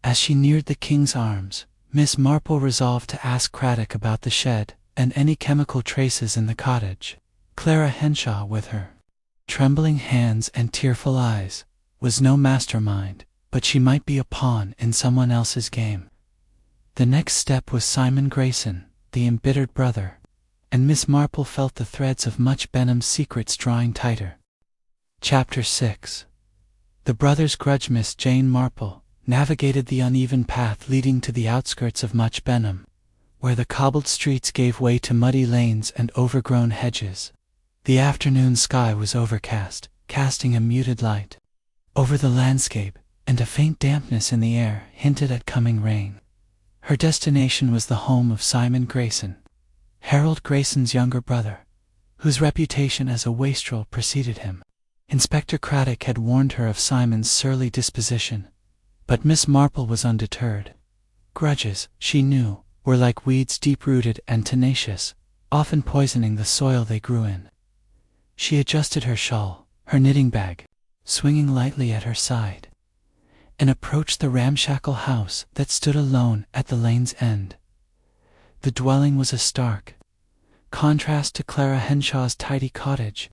As she neared the King's Arms, Miss Marple resolved to ask Craddock about the shed and any chemical traces in the cottage. Clara Henshaw, with her trembling hands and tearful eyes, was no mastermind, but she might be a pawn in someone else's game. The next step was Simon Grayson, the embittered brother, and Miss Marple felt the threads of Much Benham's secrets drawing tighter. Chapter 6. The brothers' grudge. Miss Jane Marple navigated the uneven path leading to the outskirts of Much Benham, where the cobbled streets gave way to muddy lanes and overgrown hedges. The afternoon sky was overcast, casting a muted light over the landscape, and a faint dampness in the air hinted at coming rain. Her destination was the home of Simon Grayson, Harold Grayson's younger brother, whose reputation as a wastrel preceded him. Inspector Craddock had warned her of Simon's surly disposition, but Miss Marple was undeterred. Grudges, she knew, were like weeds deep-rooted and tenacious, often poisoning the soil they grew in. She adjusted her shawl, her knitting bag, swinging lightly at her side, and approached the ramshackle house that stood alone at the lane's end. The dwelling was a stark contrast to Clara Henshaw's tidy cottage.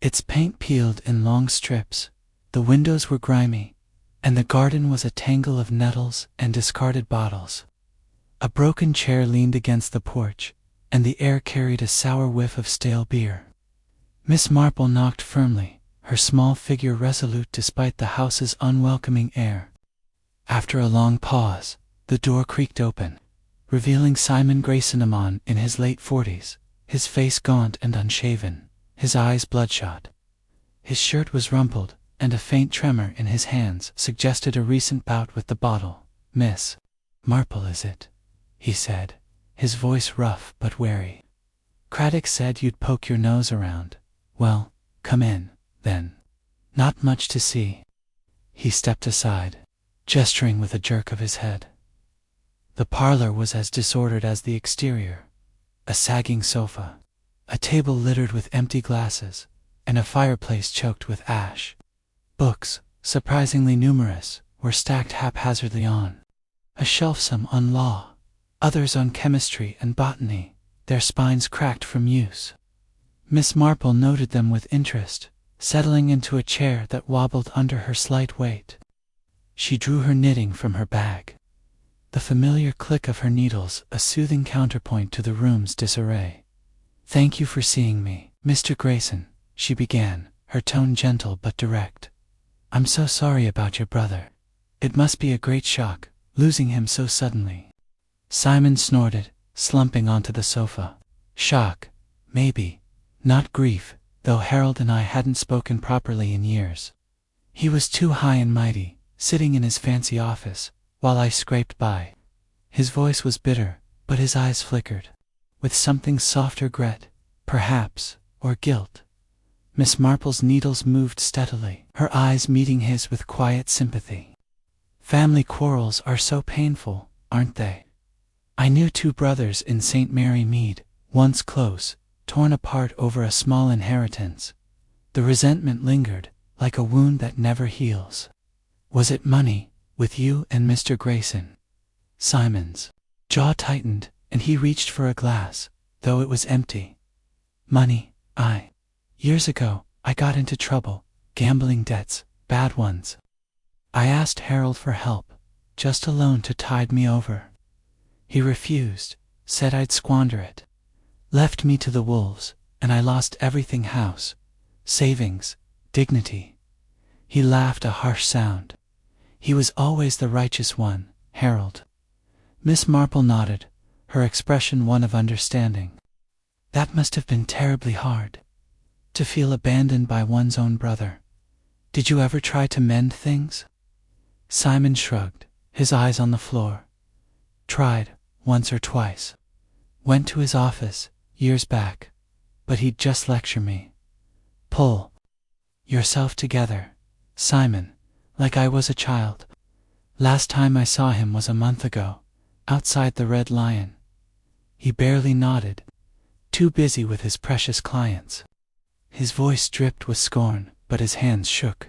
Its paint peeled in long strips, the windows were grimy, and the garden was a tangle of nettles and discarded bottles. A broken chair leaned against the porch, and the air carried a sour whiff of stale beer. Miss Marple knocked firmly, her small figure resolute despite the house's unwelcoming air. After a long pause, the door creaked open, revealing Simon Grayson in his late 40s, his face gaunt and unshaven, his eyes bloodshot. His shirt was rumpled, and a faint tremor in his hands suggested a recent bout with the bottle. "Miss Marple, is it?" he said, his voice rough but wary. "Craddock said you'd poke your nose around. Well, come in, then. Not much to see." He stepped aside, gesturing with a jerk of his head. The parlor was as disordered as the exterior. A sagging sofa, a table littered with empty glasses, and a fireplace choked with ash. Books, surprisingly numerous, were stacked haphazardly on a shelf, some on law, others on chemistry and botany, their spines cracked from use. Miss Marple noted them with interest, settling into a chair that wobbled under her slight weight. She drew her knitting from her bag, the familiar click of her needles a soothing counterpoint to the room's disarray. "Thank you for seeing me, Mr. Grayson," she began, her tone gentle but direct. "I'm so sorry about your brother. It must be a great shock, losing him so suddenly." Simon snorted, slumping onto the sofa. "Shock, maybe, not grief, though Harold and I hadn't spoken properly in years. He was too high and mighty, sitting in his fancy office, while I scraped by." His voice was bitter, but his eyes flickered with something soft regret, perhaps, or guilt. Miss Marple's needles moved steadily, her eyes meeting his with quiet sympathy. "Family quarrels are so painful, aren't they? I knew 2 brothers in St. Mary Mead, once close, torn apart over a small inheritance. The resentment lingered, like a wound that never heals." "Was it money, with you and Mr. Grayson?" Simon's jaw tightened, and he reached for a glass, though it was empty. "Money, Years ago, I got into trouble, gambling debts, bad ones. I asked Harold for help, just a loan to tide me over. He refused, said I'd squander it. Left me to the wolves, and I lost everything: house, savings, dignity." He laughed a harsh sound. "He was always the righteous one, Harold." Miss Marple nodded, her expression one of understanding. "That must have been terribly hard, to feel abandoned by one's own brother. Did you ever try to mend things?" Simon shrugged, his eyes on the floor. "Tried, once or twice. Went to his office, years back, but he'd just lecture me. Pull yourself together, Simon, like I was a child. Last time I saw him was a month ago, outside the Red Lion." He barely nodded, too busy with his precious clients. His voice dripped with scorn, but his hands shook,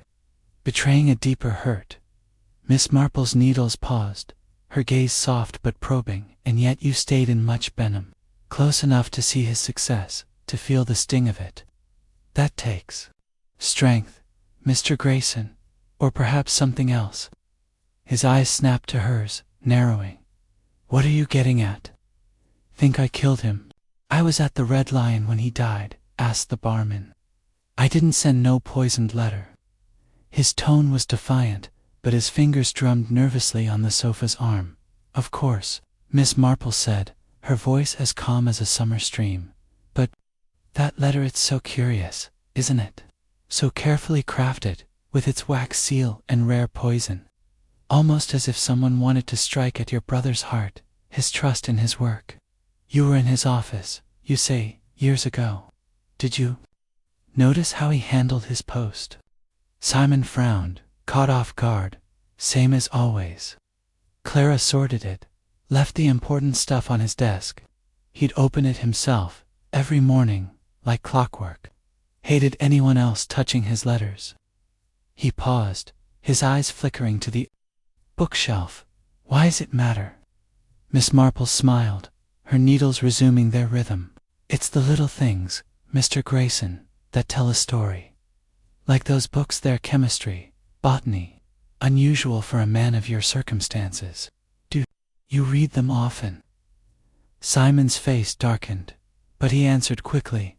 betraying a deeper hurt. Miss Marple's needles paused, her gaze soft but probing. "And yet you stayed in Much Benham, close enough to see his success, to feel the sting of it. That takes strength, Mr. Grayson, or perhaps something else." His eyes snapped to hers, narrowing. "What are you getting at?" "Think I killed him?" "I was at the Red Lion when he died," asked the barman. "I didn't send no poisoned letter." His tone was defiant, but his fingers drummed nervously on the sofa's arm. "Of course," Miss Marple said, her voice as calm as a summer stream. "But that letter, it's so curious, isn't it? So carefully crafted, with its wax seal and rare poison. Almost as if someone wanted to strike at your brother's heart, his trust in his work. You were in his office, you say, years ago. Did you notice how he handled his post?" Simon frowned, caught off guard. Same as always. Clara sorted it, left the important stuff on his desk. He'd open it himself, every morning, like clockwork. Hated anyone else touching his letters. He paused, his eyes flickering to the bookshelf. "Why's it matter?" Miss Marple smiled, her needles resuming their rhythm. "It's the little things, Mr. Grayson, that tell a story. Like those books there, chemistry, botany, unusual for a man of your circumstances. Do you read them often?" Simon's face darkened, but he answered quickly.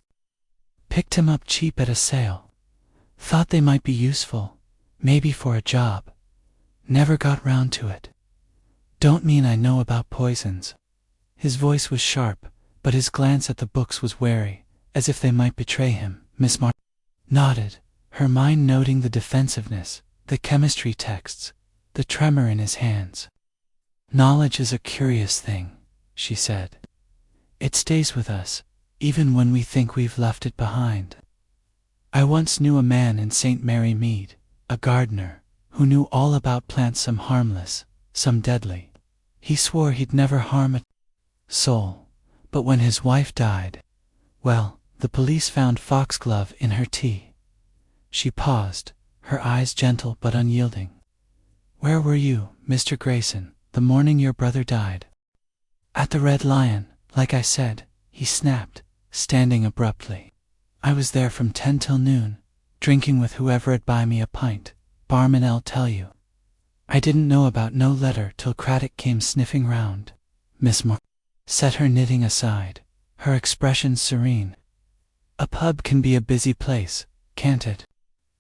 "Picked him up cheap at a sale. Thought they might be useful, maybe for a job. Never got round to it. Don't mean I know about poisons. His voice was sharp, but his glance at the books was wary, as if they might betray him. Miss Marple nodded, her mind noting the defensiveness, the chemistry texts, the tremor in his hands. Knowledge is a curious thing, she said. It stays with us, even when we think we've left it behind. I once knew a man in St. Mary Mead, a gardener, who knew all about plants, some harmless, some deadly. He swore he'd never harm a soul, but when his wife died, well, the police found foxglove in her tea. She paused, her eyes gentle but unyielding. Where were you, Mr. Grayson, the morning your brother died? At the Red Lion, like I said, he snapped, standing abruptly. I was there from 10 till noon, drinking with whoever'd buy me a pint, barman 'll tell you. I didn't know about no letter till Craddock came sniffing round. Miss Marple set her knitting aside, her expression serene. A pub can be a busy place, can't it?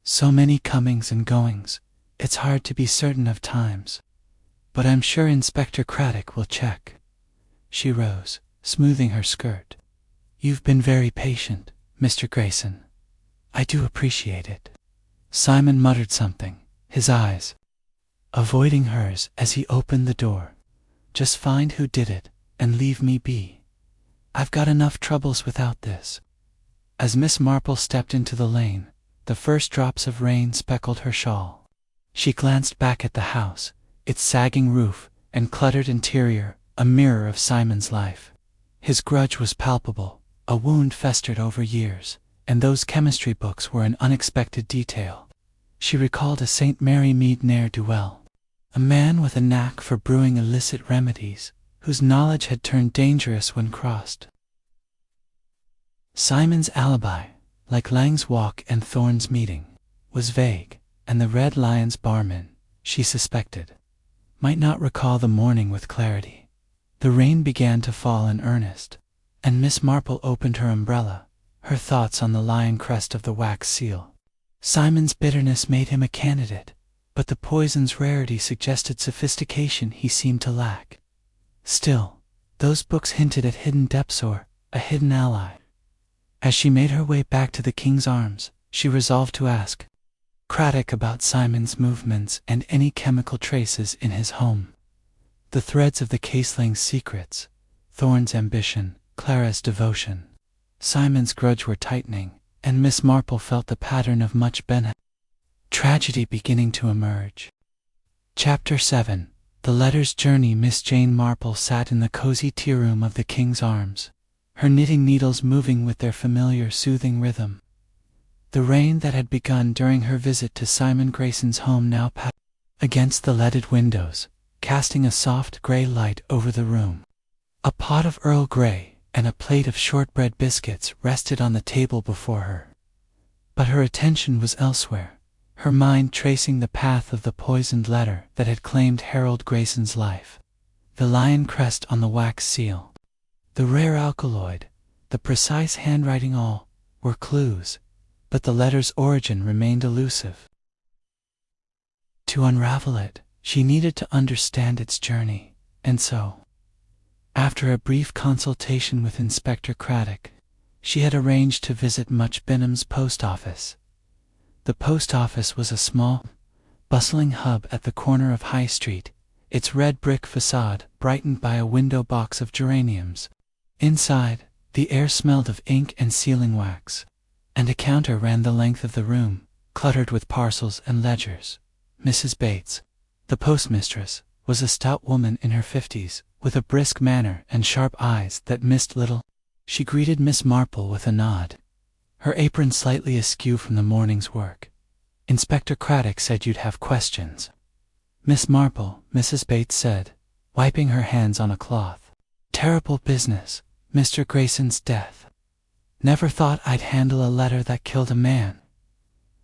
So many comings and goings, it's hard to be certain of times. But I'm sure Inspector Craddock will check. She rose, smoothing her skirt. You've been very patient, Mr. Grayson. I do appreciate it. Simon muttered something, his eyes avoiding hers as he opened the door. Just find who did it, and leave me be. I've got enough troubles without this. As Miss Marple stepped into the lane, the first drops of rain speckled her shawl. She glanced back at the house, its sagging roof and cluttered interior, a mirror of Simon's life. His grudge was palpable, a wound festered over years, and those chemistry books were an unexpected detail. She recalled a St. Mary Mead ne'er-do-well, a man with a knack for brewing illicit remedies, whose knowledge had turned dangerous when crossed. Simon's alibi, like Lang's walk and Thorne's meeting, was vague, and the Red Lion's barman, she suspected, might not recall the morning with clarity. The rain began to fall in earnest, and Miss Marple opened her umbrella, her thoughts on the lion crest of the wax seal. Simon's bitterness made him a candidate, but the poison's rarity suggested sophistication he seemed to lack. Still, those books hinted at hidden depths or a hidden ally. As she made her way back to the King's Arms, she resolved to ask Craddock about Simon's movements and any chemical traces in his home. The threads of the Caseling's secrets, Thorne's ambition, Clara's devotion, Simon's grudge were tightening, and Miss Marple felt the pattern of much tragedy beginning to emerge. Chapter 7. The Letter's Journey. Miss Jane Marple sat in the cozy tea-room of the King's Arms, her knitting needles moving with their familiar soothing rhythm. The rain that had begun during her visit to Simon Grayson's home now pattered against the leaded windows, casting a soft gray light over the room. A pot of Earl Grey and a plate of shortbread biscuits rested on the table before her. But her attention was elsewhere, her mind tracing the path of the poisoned letter that had claimed Harold Grayson's life. The lion crest on the wax seal, the rare alkaloid, the precise handwriting, all were clues, but the letter's origin remained elusive. To unravel it, she needed to understand its journey, and so, after a brief consultation with Inspector Craddock, she had arranged to visit Much Binham's post office. The post office was a small, bustling hub at the corner of High Street, its red brick facade brightened by a window box of geraniums. Inside, the air smelled of ink and sealing wax, and a counter ran the length of the room, cluttered with parcels and ledgers. Mrs. Bates, the postmistress, was a stout woman in her 50s, with a brisk manner and sharp eyes that missed little. She greeted Miss Marple with a nod, her apron slightly askew from the morning's work. Inspector Craddock said you'd have questions. Miss Marple, Mrs. Bates said, wiping her hands on a cloth. Terrible business, Mr. Grayson's death. Never thought I'd handle a letter that killed a man.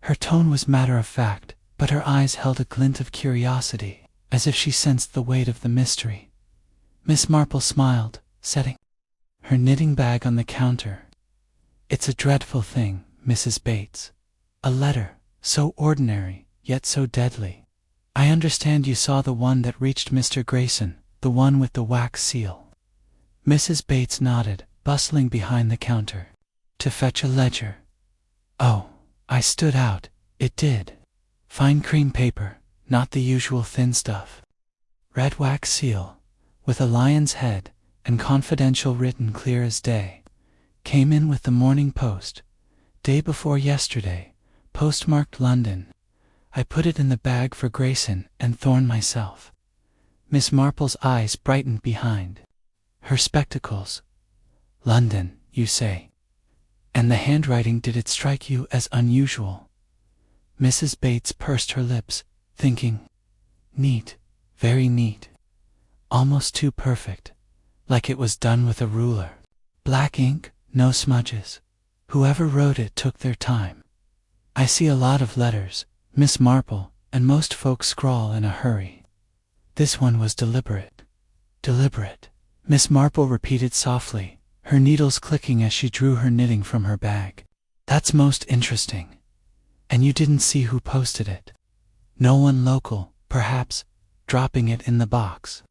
Her tone was matter-of-fact, but her eyes held a glint of curiosity, as if she sensed the weight of the mystery. Miss Marple smiled, setting her knitting bag on the counter. It's a dreadful thing, Mrs. Bates. A letter, so ordinary, yet so deadly. I understand you saw the one that reached Mr. Grayson, the one with the wax seal. Mrs. Bates nodded, bustling behind the counter to fetch a ledger. Oh, I stood out, it did. Fine cream paper, not the usual thin stuff. Red wax seal, with a lion's head, and confidential written clear as day. Came in with the Morning Post, day before yesterday, postmarked London. I put it in the bag for Grayson and Thorne myself. Miss Marple's eyes brightened behind her spectacles. London, you say? And the handwriting, did it strike you as unusual? Mrs. Bates pursed her lips, thinking. Neat, very neat. Almost too perfect, like it was done with a ruler. Black ink, no smudges. Whoever wrote it took their time. I see a lot of letters, Miss Marple, and most folks scrawl in a hurry. This one was deliberate. Deliberate, Miss Marple repeated softly, her needles clicking as she drew her knitting from her bag. That's most interesting. And you didn't see who posted it? No one local, perhaps, dropping it in the box?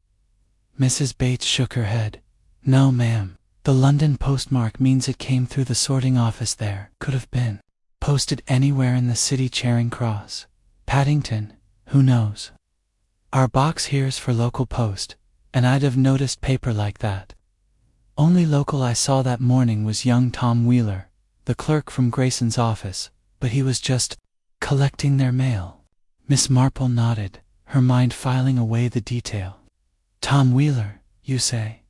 Mrs. Bates shook her head. No, ma'am. The London postmark means it came through the sorting office there. Could have been posted anywhere in the city, Charing Cross, Paddington, who knows? Our box here's for local post, and I'd have noticed paper like that. Only local I saw that morning was young Tom Wheeler, the clerk from Grayson's office, but he was just collecting their mail. Miss Marple nodded, her mind filing away the detail. Tom Wheeler, you say?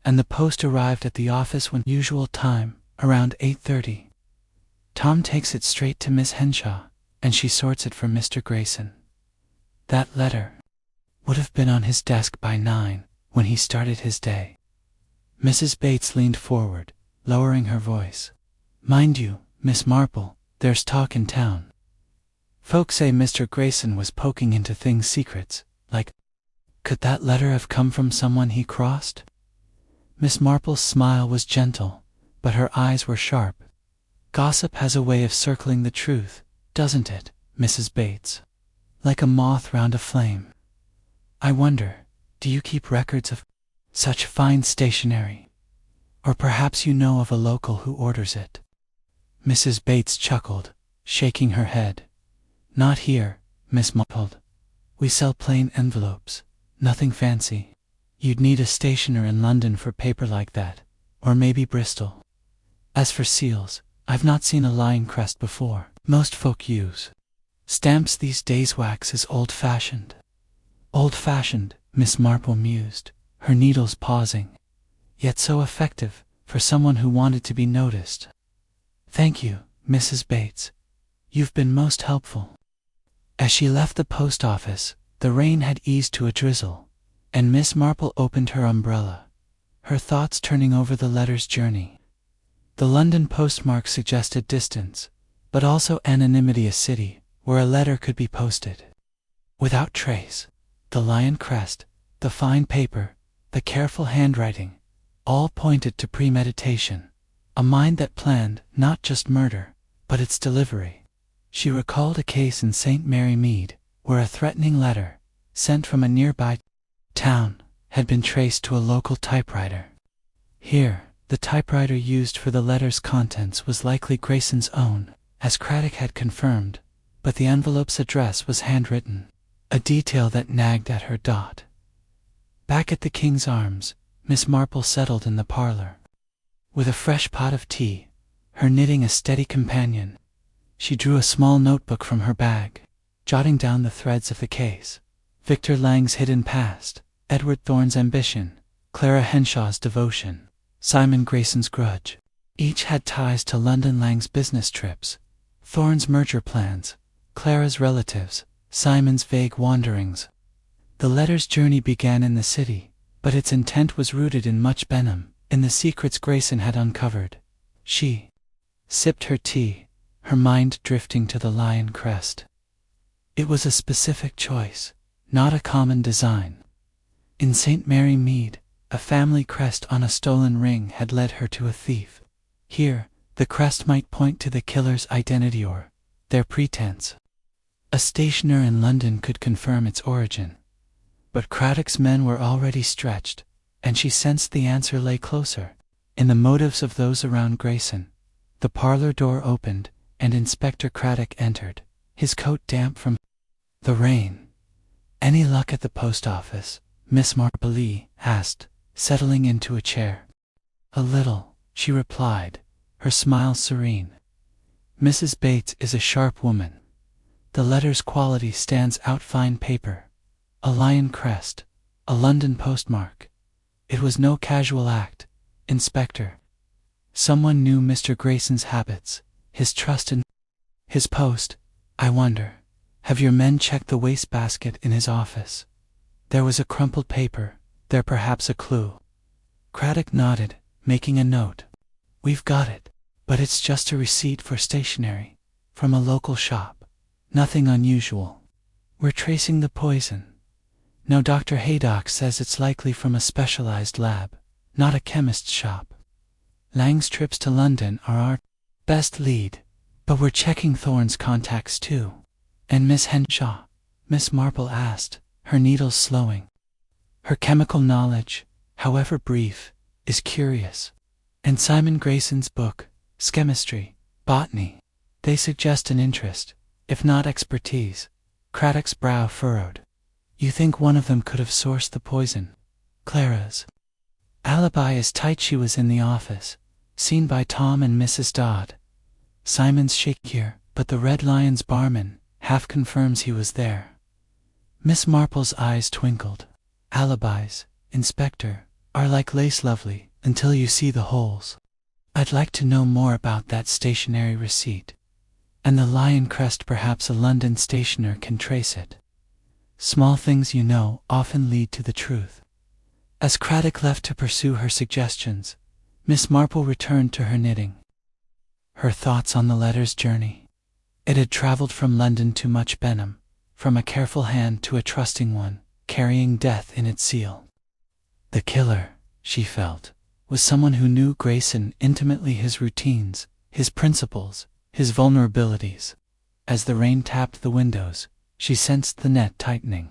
And the post arrived at the office when usual time, around 8:30. Tom takes it straight to Miss Henshaw, and she sorts it for Mr. Grayson. That letter would have been on his desk by 9 when he started his day. Mrs. Bates leaned forward, lowering her voice. Mind you, Miss Marple, there's talk in town. Folks say Mr. Grayson was poking into things' secrets, like, could that letter have come from someone he crossed? Miss Marple's smile was gentle, but her eyes were sharp. Gossip has a way of circling the truth, doesn't it, Mrs. Bates? Like a moth round a flame. I wonder, do you keep records of such fine stationery? Or perhaps you know of a local who orders it? Mrs. Bates chuckled, shaking her head. Not here, Miss Marple. We sell plain envelopes, nothing fancy. You'd need a stationer in London for paper like that, or maybe Bristol. As for seals, I've not seen a lion crest before. Most folk use stamps these days. Wax is old-fashioned. Old-fashioned, Miss Marple mused, her needles pausing, yet so effective for someone who wanted to be noticed. Thank you, Mrs. Bates. You've been most helpful. As she left the post office, the rain had eased to a drizzle, and Miss Marple opened her umbrella, her thoughts turning over the letter's journey. The London postmark suggested distance, but also anonymity, a city where a letter could be posted without trace. The lion crest, the fine paper, the careful handwriting, all pointed to premeditation, a mind that planned not just murder, but its delivery. She recalled a case in St. Mary Mead, where a threatening letter, sent from a nearby town, had been traced to a local typewriter. Here, the typewriter used for the letter's contents was likely Grayson's own, as Craddock had confirmed, but the envelope's address was handwritten, a detail that nagged at her. Back at the King's Arms, Miss Marple settled in the parlor. With a fresh pot of tea, her knitting a steady companion, she drew a small notebook from her bag, jotting down the threads of the case. Victor Lang's hidden past, Edward Thorne's ambition, Clara Henshaw's devotion, Simon Grayson's grudge. Each had ties to London. Lang's business trips, Thorne's merger plans, Clara's relatives, Simon's vague wanderings. The letter's journey began in the city, but its intent was rooted in much Benham, in the secrets Grayson had uncovered. She sipped her tea, her mind drifting to the lion crest. It was a specific choice, not a common design. In St. Mary Mead, a family crest on a stolen ring had led her to a thief. Here, the crest might point to the killer's identity or their pretense. A stationer in London could confirm its origin. But Craddock's men were already stretched, and she sensed the answer lay closer, in the motives of those around Grayson. The parlor door opened, and Inspector Craddock entered, his coat damp from the rain. "Any luck at the post office?" Miss Marple asked, settling into a chair. "A little," she replied, her smile serene. "Mrs. Bates is a sharp woman. The letter's quality stands out, fine paper. A lion crest, a London postmark. It was no casual act, Inspector. Someone knew Mr. Grayson's habits, his trust in his post. I wonder, have your men checked the wastebasket in his office? There was a crumpled paper, there perhaps a clue." Craddock nodded, making a note. "We've got it, but it's just a receipt for stationery, from a local shop. Nothing unusual. We're tracing the poison. Now Dr. Haydock says it's likely from a specialized lab, not a chemist's shop. Lang's trips to London are our best lead, but we're checking Thorne's contacts too." "And Miss Henshaw?" Miss Marple asked, her needles slowing. "Her chemical knowledge, however brief, is curious. And Simon Grayson's book, Chemistry, Botany, they suggest an interest, if not expertise." Craddock's brow furrowed. "You think one of them could have sourced the poison?" "Clara's alibi is tight. She was in the office, seen by Tom and Mrs. Dodd. Simon's shakier, but the Red Lion's barman half confirms he was there." Miss Marple's eyes twinkled. "Alibis, Inspector, are like lace, lovely until you see the holes. I'd like to know more about that stationery receipt. And the lion crest, perhaps a London stationer can trace it. Small things, you know, often lead to the truth." As Craddock left to pursue her suggestions, Miss Marple returned to her knitting. Her thoughts on the letter's journey. It had traveled from London to Much Benham, from a careful hand to a trusting one, carrying death in its seal. The killer, she felt, was someone who knew Grayson intimately, his routines, his principles, his vulnerabilities. As the rain tapped the windows, she sensed the net tightening,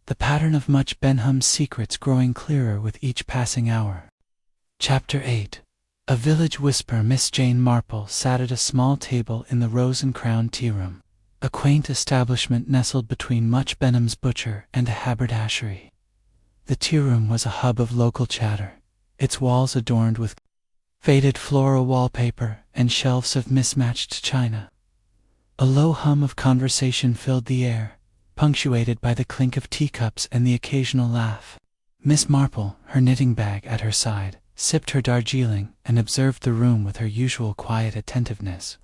the pattern of Much Benham's secrets growing clearer with each passing hour. Chapter 8. A Village Whisper. Miss Jane Marple sat at a small table in the Rose and Crown tea room, a quaint establishment nestled between Much Benham's butcher and a haberdashery. The tea room was a hub of local chatter, its walls adorned with faded floral wallpaper and shelves of mismatched china. A low hum of conversation filled the air, punctuated by the clink of teacups and the occasional laugh. Miss Marple, her knitting bag at her side, sipped her Darjeeling and observed the room with her usual quiet attentiveness.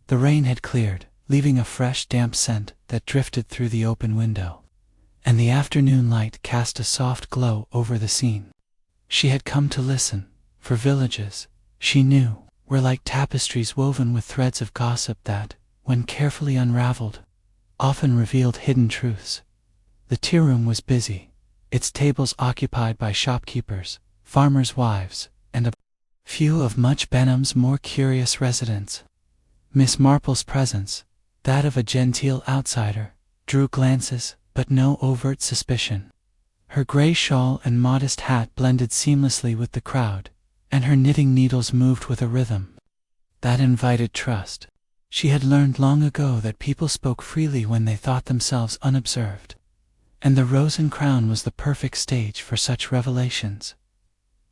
The rain had cleared, leaving a fresh, damp scent that drifted through the open window, and the afternoon light cast a soft glow over the scene. She had come to listen, for villages, she knew, were like tapestries woven with threads of gossip that, when carefully unraveled, often revealed hidden truths. The tea room was busy, its tables occupied by shopkeepers, farmers' wives, and a few of Much Benham's more curious residents. Miss Marple's presence, that of a genteel outsider, drew glances, but no overt suspicion. Her gray shawl and modest hat blended seamlessly with the crowd, and her knitting needles moved with a rhythm that invited trust. She had learned long ago that people spoke freely when they thought themselves unobserved, and the Rose and Crown was the perfect stage for such revelations.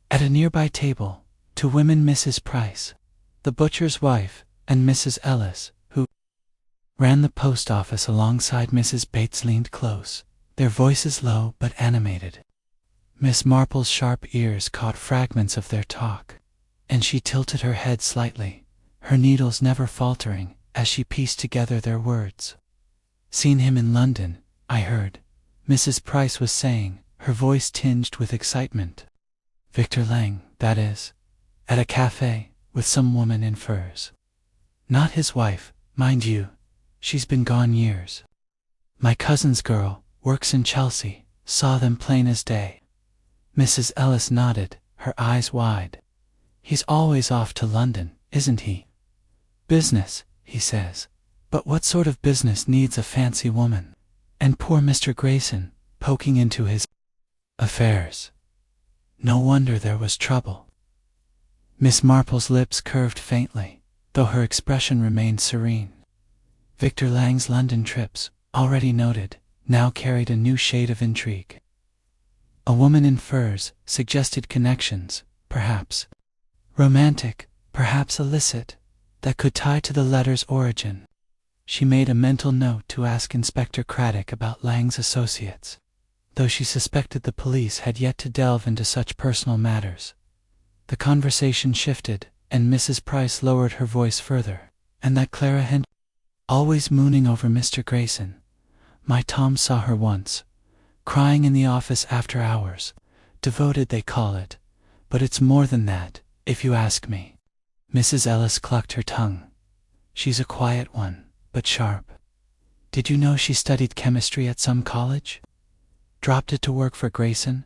At a nearby table, two women, Mrs. Price, the butcher's wife, and Mrs. Ellis, who ran the post office alongside Mrs. Bates, leaned close, their voices low but animated. Miss Marple's sharp ears caught fragments of their talk, and she tilted her head slightly, her needles never faltering as she pieced together their words. "Seen him in London, I heard," Mrs. Price was saying, her voice tinged with excitement. "Victor Lang, that is, at a cafe, with some woman in furs. Not his wife, mind you, she's been gone years. My cousin's girl, works in Chelsea, saw them plain as day." Mrs. Ellis nodded, her eyes wide. "He's always off to London, isn't he? Business, he says, But what sort of business needs a fancy woman? And poor Mr. Grayson, poking into his affairs. No wonder there was trouble. Miss Marple's lips curved faintly, though her expression remained serene. Victor Lang's London trips, already noted, now carried a new shade of intrigue. A woman in furs suggested connections, perhaps romantic, perhaps illicit, that could tie to the letter's origin. She made a mental note to ask Inspector Craddock about Lang's associates, though she suspected the police had yet to delve into such personal matters. The conversation shifted, and Mrs. Price lowered her voice further. And that Clara Hen, always mooning over Mr. Grayson. My Tom saw her once, crying in the office after hours. Devoted, they call it, but it's more than that, if you ask me. Mrs. Ellis clucked her tongue. She's a quiet one, but sharp. Did you know she studied chemistry at some college? Dropped it to work for Grayson,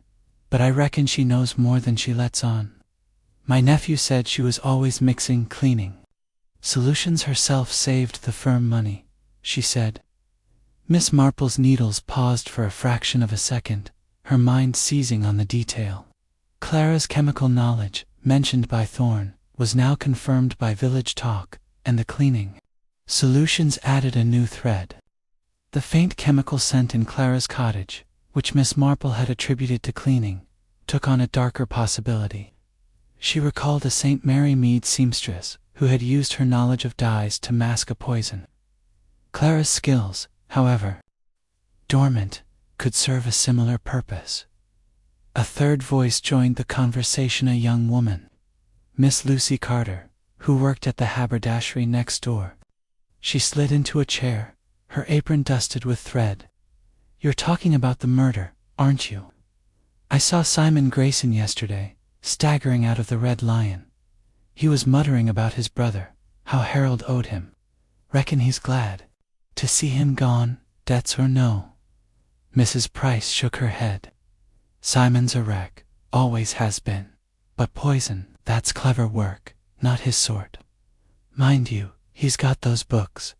but I reckon she knows more than she lets on. My nephew said she was always mixing, cleaning solutions herself, saved the firm money, she said. Miss Marple's needles paused for a fraction of a second, her mind seizing on the detail. Clara's chemical knowledge, mentioned by Thorne, was now confirmed by village talk, and the cleaning solutions added a new thread. The faint chemical scent in Clara's cottage, which Miss Marple had attributed to cleaning, took on a darker possibility. She recalled a St. Mary Mead seamstress who had used her knowledge of dyes to mask a poison. Clara's skills, however dormant, could serve a similar purpose. A third voice joined the conversation, a young woman, Miss Lucy Carter, who worked at the haberdashery next door. She slid into a chair, her apron dusted with thread. You're talking about the murder, aren't you? I saw Simon Grayson yesterday, staggering out of the Red Lion. He was muttering about his brother, how Harold owed him. Reckon he's glad to see him gone, debts or no. Mrs. Price shook her head. Simon's a wreck, always has been. But poison, that's clever work, not his sort. Mind you, he's got those books.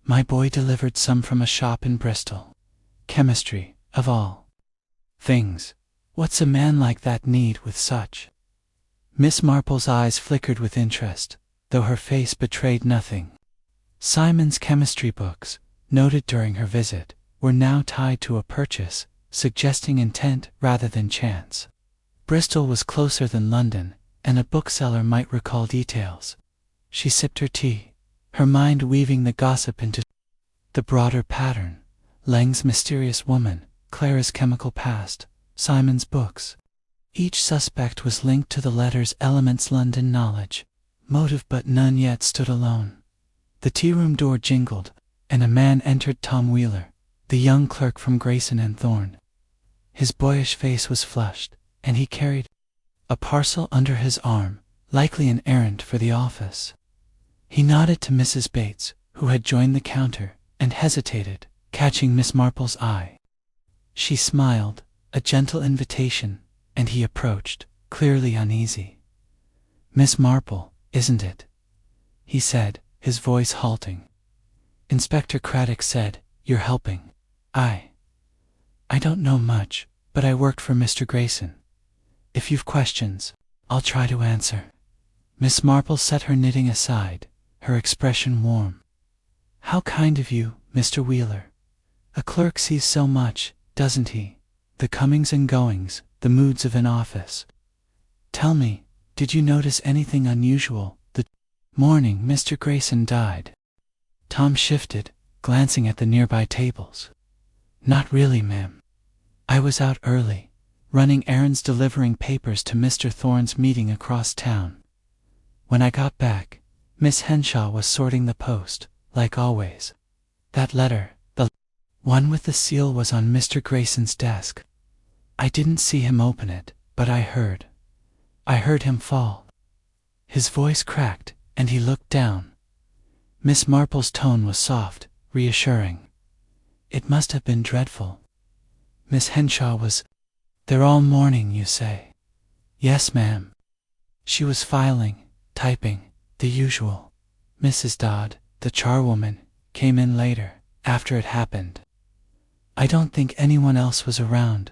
My boy delivered some from a shop in Bristol. Chemistry, of all things. What's a man like that need with such? Miss Marple's eyes flickered with interest, though her face betrayed nothing. Simon's chemistry books, noted during her visit, were now tied to a purchase, suggesting intent rather than chance. Bristol was closer than London, and a bookseller might recall details. She sipped her tea, her mind weaving the gossip into the broader pattern. Lang's mysterious woman, Clara's chemical past, Simon's books. Each suspect was linked to the letter's elements. London knowledge, motive, but none yet stood alone. The tea-room door jingled, and a man entered. Tom Wheeler, the young clerk from Grayson and Thorne. His boyish face was flushed, and he carried a parcel under his arm, likely an errand for the office. He nodded to Mrs. Bates, who had joined the counter, and hesitated, catching Miss Marple's eye. She smiled, a gentle invitation, and he approached, clearly uneasy. Miss Marple, isn't it? He said, his voice halting. Inspector Craddock said, you're helping. I don't know much, but I worked for Mr. Grayson. If you've questions, I'll try to answer. Miss Marple set her knitting aside, her expression warm. How kind of you, Mr. Wheeler. A clerk sees so much, doesn't he? The comings and goings, the moods of an office. Tell me, did you notice anything unusual the morning Mr. Grayson died? Tom shifted, glancing at the nearby tables. Not really, ma'am. I was out early, running errands, delivering papers to Mr. Thorne's meeting across town. When I got back, Miss Henshaw was sorting the post, like always. That letter, the one with the seal, was on Mr. Grayson's desk. I didn't see him open it, but I heard him fall. His voice cracked, and he looked down. Miss Marple's tone was soft, reassuring. It must have been dreadful. Miss Henshaw was there all morning, you say? Yes, ma'am. She was filing, typing, the usual. Mrs. Dodd, the charwoman, came in later, after it happened. I don't think anyone else was around.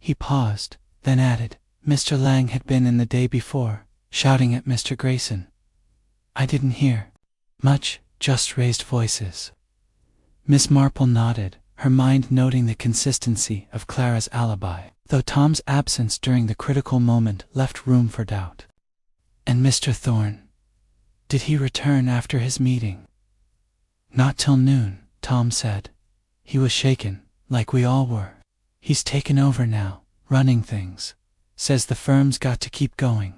He paused, then added, Mr. Lang had been in the day before, shouting at Mr. Grayson. I didn't hear much, just raised voices. Miss Marple nodded, her mind noting the consistency of Clara's alibi, though Tom's absence during the critical moment left room for doubt. And Mr. Thorne? Did he return after his meeting? Not till noon, Tom said. He was shaken, like we all were. He's taken over now, running things. Says the firm's got to keep going.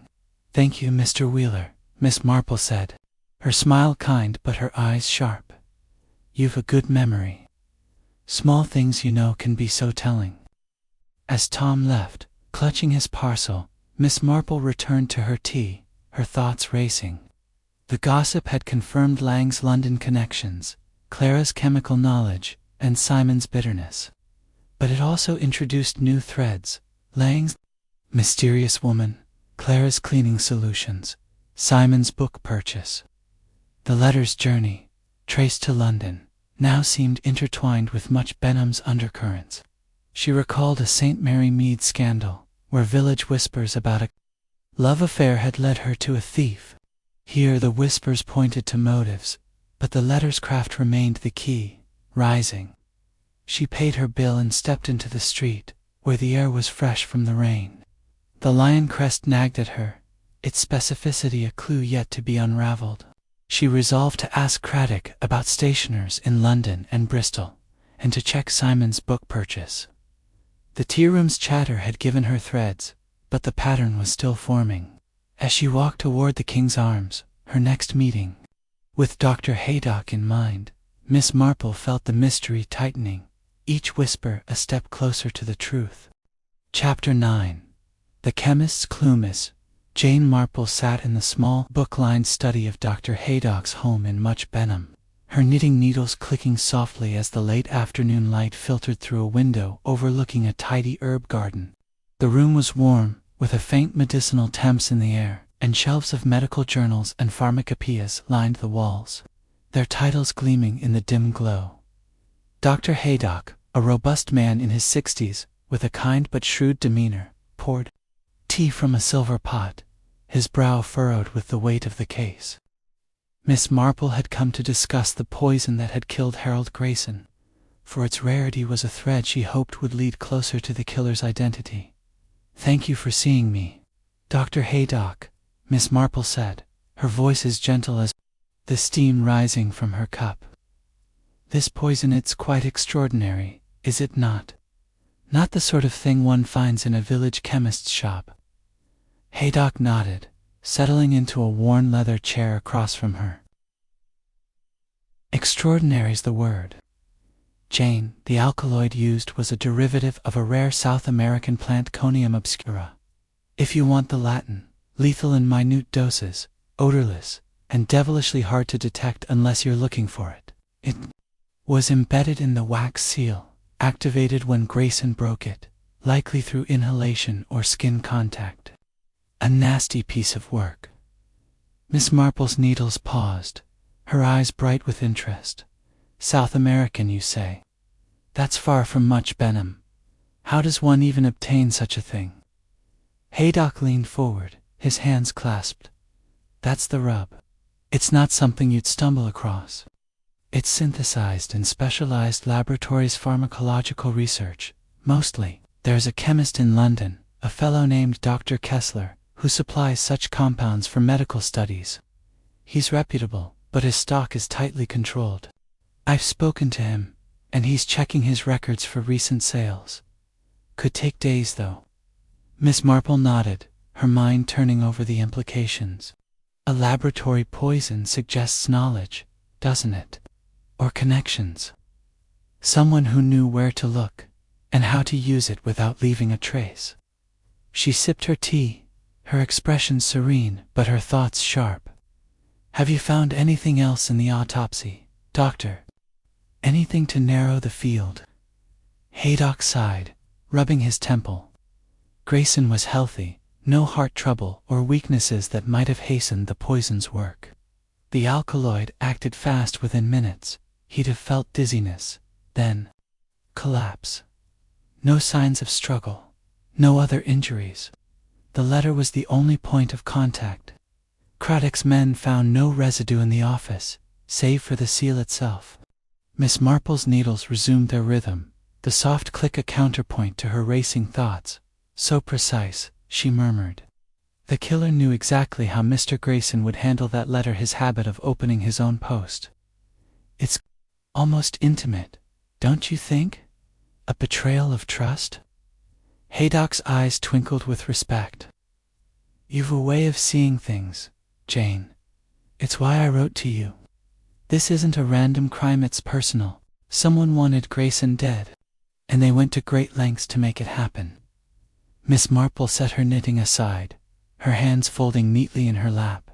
Thank you, Mr. Wheeler, Miss Marple said, her smile kind but her eyes sharp. You've a good memory. Small things you know can be so telling. As Tom left, clutching his parcel, Miss Marple returned to her tea, her thoughts racing. The gossip had confirmed Lang's London connections, Clara's chemical knowledge, and Simon's bitterness. But it also introduced new threads: Lang's mysterious woman, Clara's cleaning solutions, Simon's book purchase. The letter's journey, traced to London, now seemed intertwined with much Benham's undercurrents. She recalled a St. Mary Mead scandal, where village whispers about a love affair had led her to a thief. Here the whispers pointed to motives, but the letter's craft remained the key. Rising, she paid her bill and stepped into the street, where the air was fresh from the rain. The lion crest nagged at her, its specificity a clue yet to be unraveled. She resolved to ask Craddock about stationers in London and Bristol, and to check Simon's book purchase. The tea-room's chatter had given her threads, but the pattern was still forming. As she walked toward the King's Arms, her next meeting, with Dr. Haydock in mind, Miss Marple felt the mystery tightening, each whisper a step closer to the truth. Chapter 9. The Chemist's Clue. Miss Jane Marple sat in the small, book-lined study of Dr. Haydock's home in Much Benham, her knitting needles clicking softly as the late afternoon light filtered through a window overlooking a tidy herb garden. The room was warm, with a faint medicinal temps in the air, and shelves of medical journals and pharmacopoeias lined the walls, their titles gleaming in the dim glow. Dr. Haydock, a robust man in his 60s, with a kind but shrewd demeanor, poured tea from a silver pot, his brow furrowed with the weight of the case. Miss Marple had come to discuss the poison that had killed Harold Grayson, for its rarity was a thread she hoped would lead closer to the killer's identity. Thank you for seeing me, Dr. Haydock, Miss Marple said, her voice as gentle as the steam rising from her cup. This poison, it's quite extraordinary, is it not? Not the sort of thing one finds in a village chemist's shop. Haydock nodded, settling into a worn leather chair across from her. Extraordinary's the word. Jane, the alkaloid used was a derivative of a rare South American plant Conium obscura. If you want the Latin, lethal in minute doses, odorless, and devilishly hard to detect unless you're looking for it. It was embedded in the wax seal, activated when Grayson broke it, likely through inhalation or skin contact. A nasty piece of work. Miss Marple's needles paused, her eyes bright with interest. South American, you say? That's far from Much Benham. How does one even obtain such a thing? Haydock leaned forward, his hands clasped. That's the rub. It's not something you'd stumble across. It's synthesized in specialized laboratories' pharmacological research, mostly. There's a chemist in London, a fellow named Dr. Kessler, who supplies such compounds for medical studies. He's reputable, but his stock is tightly controlled. I've spoken to him, and he's checking his records for recent sales. Could take days, though. Miss Marple nodded, her mind turning over the implications. A laboratory poison suggests knowledge, doesn't it? Or connections. Someone who knew where to look, and how to use it without leaving a trace. She sipped her tea, her expression serene but her thoughts sharp. Have you found anything else in the autopsy, doctor? Anything to narrow the field? Haydock sighed, rubbing his temple. Grayson was healthy, no heart trouble or weaknesses that might have hastened the poison's work. The alkaloid acted fast within minutes. He'd have felt dizziness, then collapse. No signs of struggle, no other injuries. The letter was the only point of contact. Craddock's men found no residue in the office, save for the seal itself. Miss Marple's needles resumed their rhythm, the soft click a counterpoint to her racing thoughts. So precise, she murmured. The killer knew exactly how Mr. Grayson would handle that letter, his habit of opening his own post. It's almost intimate, don't you think? A betrayal of trust? Haydock's eyes twinkled with respect. You've a way of seeing things, Jane. It's why I wrote to you. This isn't a random crime, it's personal. Someone wanted Grayson dead, and they went to great lengths to make it happen. Miss Marple set her knitting aside, her hands folding neatly in her lap.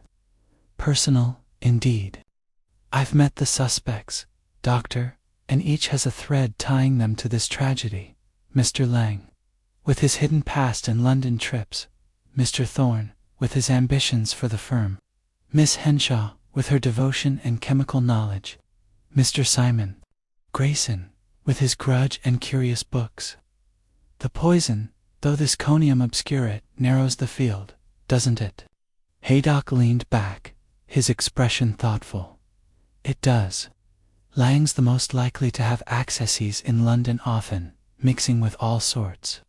Personal, indeed. I've met the suspects, Doctor, and each has a thread tying them to this tragedy. Mr. Lang, with his hidden past and London trips. Mr. Thorne, with his ambitions for the firm. Miss Henshaw, with her devotion and chemical knowledge. Mr. Simon Grayson, with his grudge and curious books. The poison, though this conium obscurate, narrows the field, doesn't it? Haydock leaned back, his expression thoughtful. It does. Lang's the most likely to have accesses in London often, mixing with all sorts.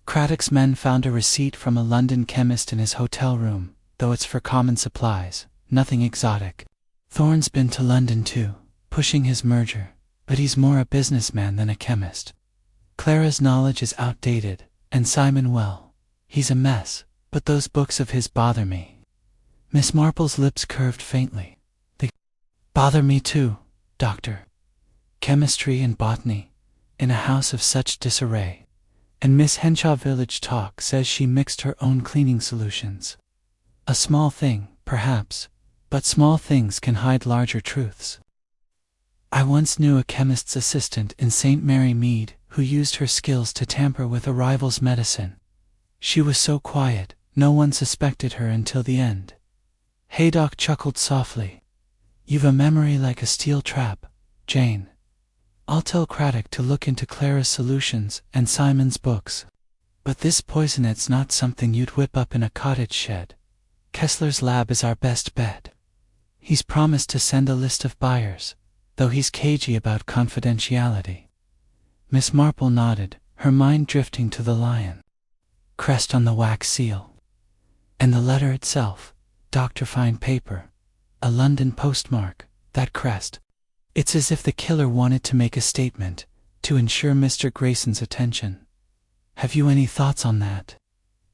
Craddock's men found a receipt from a London chemist in his hotel room, though it's for common supplies, nothing exotic. Thorne's been to London too, pushing his merger, but he's more a businessman than a chemist. Clara's knowledge is outdated, and Simon, well, he's a mess, but those books of his bother me. Miss Marple's lips curved faintly. They bother me too, Doctor. Chemistry and botany, in a house of such disarray. And Miss Henshaw village talk says she mixed her own cleaning solutions. A small thing, perhaps, but small things can hide larger truths. I once knew a chemist's assistant in St. Mary Mead who used her skills to tamper with a rival's medicine. She was so quiet, no one suspected her until the end. Haydock chuckled softly. You've a memory like a steel trap, Jane. I'll tell Craddock to look into Clara's solutions and Simon's books. But this poison, it's not something you'd whip up in a cottage shed. Kessler's lab is our best bet. He's promised to send a list of buyers, though he's cagey about confidentiality. Miss Marple nodded, her mind drifting to the lion. Crest on the wax seal. And the letter itself, Dr. Fine paper, a London postmark, that crest. It's as if the killer wanted to make a statement, to ensure Mr. Grayson's attention. Have you any thoughts on that?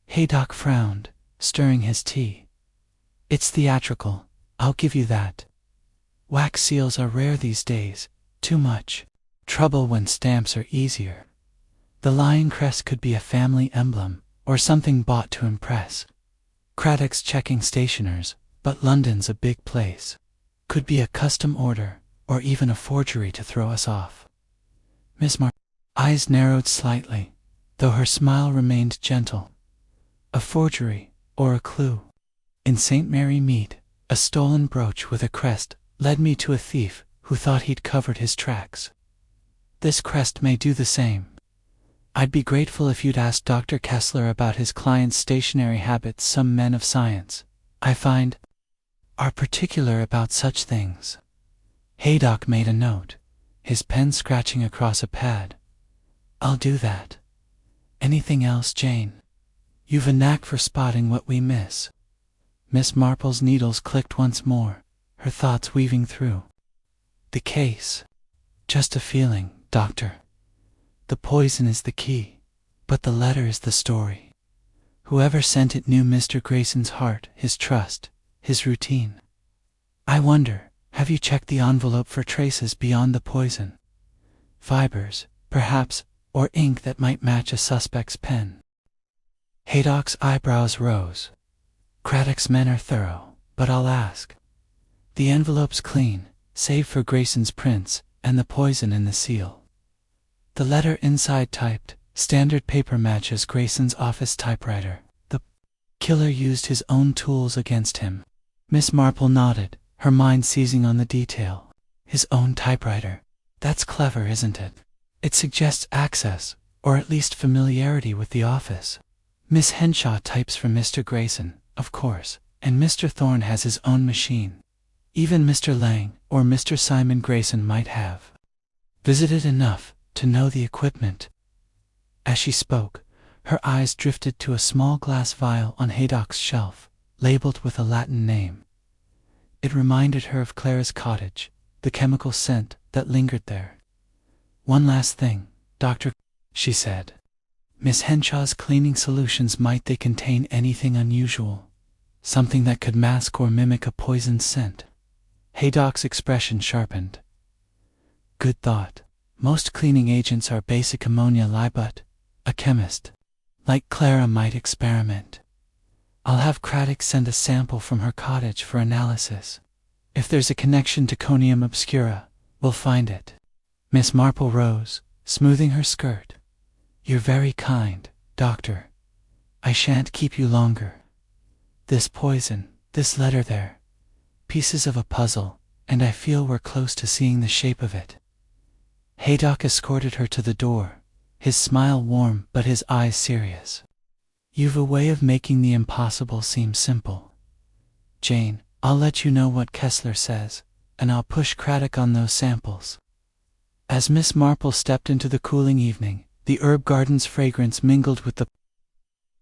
Haydock frowned, stirring his tea. It's theatrical, I'll give you that. Wax seals are rare these days, too much trouble when stamps are easier. The lion crest could be a family emblem, or something bought to impress. Craddock's checking stationers, but London's a big place. Could be a custom order, or even a forgery to throw us off. Miss Marple's eyes narrowed slightly, though her smile remained gentle. A forgery, or a clue. In St. Mary Mead, a stolen brooch with a crest led me to a thief who thought he'd covered his tracks. This crest may do the same. I'd be grateful if you'd ask Dr. Kessler about his client's stationery habits. Some men of science, I find, are particular about such things. Haydock made a note, his pen scratching across a pad. I'll do that. Anything else, Jane? You've a knack for spotting what we miss. Miss Marple's needles clicked once more, her thoughts weaving through. The case. Just a feeling, Doctor. The poison is the key, but the letter is the story. Whoever sent it knew Mr. Grayson's heart, his trust, his routine. I wonder, have you checked the envelope for traces beyond the poison? Fibers, perhaps, or ink that might match a suspect's pen. Haydock's eyebrows rose. Craddock's men are thorough, but I'll ask. The envelope's clean, save for Grayson's prints and the poison in the seal. The letter inside typed, standard paper matches Grayson's office typewriter. The killer used his own tools against him. Miss Marple nodded, her mind seizing on the detail. His own typewriter. That's clever, isn't it? It suggests access, or at least familiarity with the office. Miss Henshaw types for Mr. Grayson, of course, and Mr. Thorne has his own machine. Even Mr. Lang or Mr. Simon Grayson might have visited enough to know the equipment. As she spoke, her eyes drifted to a small glass vial on Haydock's shelf, labeled with a Latin name. It reminded her of Clara's cottage, the chemical scent that lingered there. "One last thing, Doctor," she said. "Miss Henshaw's cleaning solutions, might they contain anything unusual? Something that could mask or mimic a poison scent?" Haydock's expression sharpened. "Good thought. Most cleaning agents are basic ammonia lye, but a chemist like Clara might experiment. I'll have Craddock send a sample from her cottage for analysis. If there's a connection to conium obscura, we'll find it." Miss Marple rose, smoothing her skirt. "You're very kind, Doctor. I shan't keep you longer. This poison, this letter there, pieces of a puzzle, and I feel we're close to seeing the shape of it." Haydock escorted her to the door, his smile warm but his eyes serious. "You've a way of making the impossible seem simple. Jane, I'll let you know what Kessler says, and I'll push Craddock on those samples." As Miss Marple stepped into the cooling evening, the herb garden's fragrance mingled with the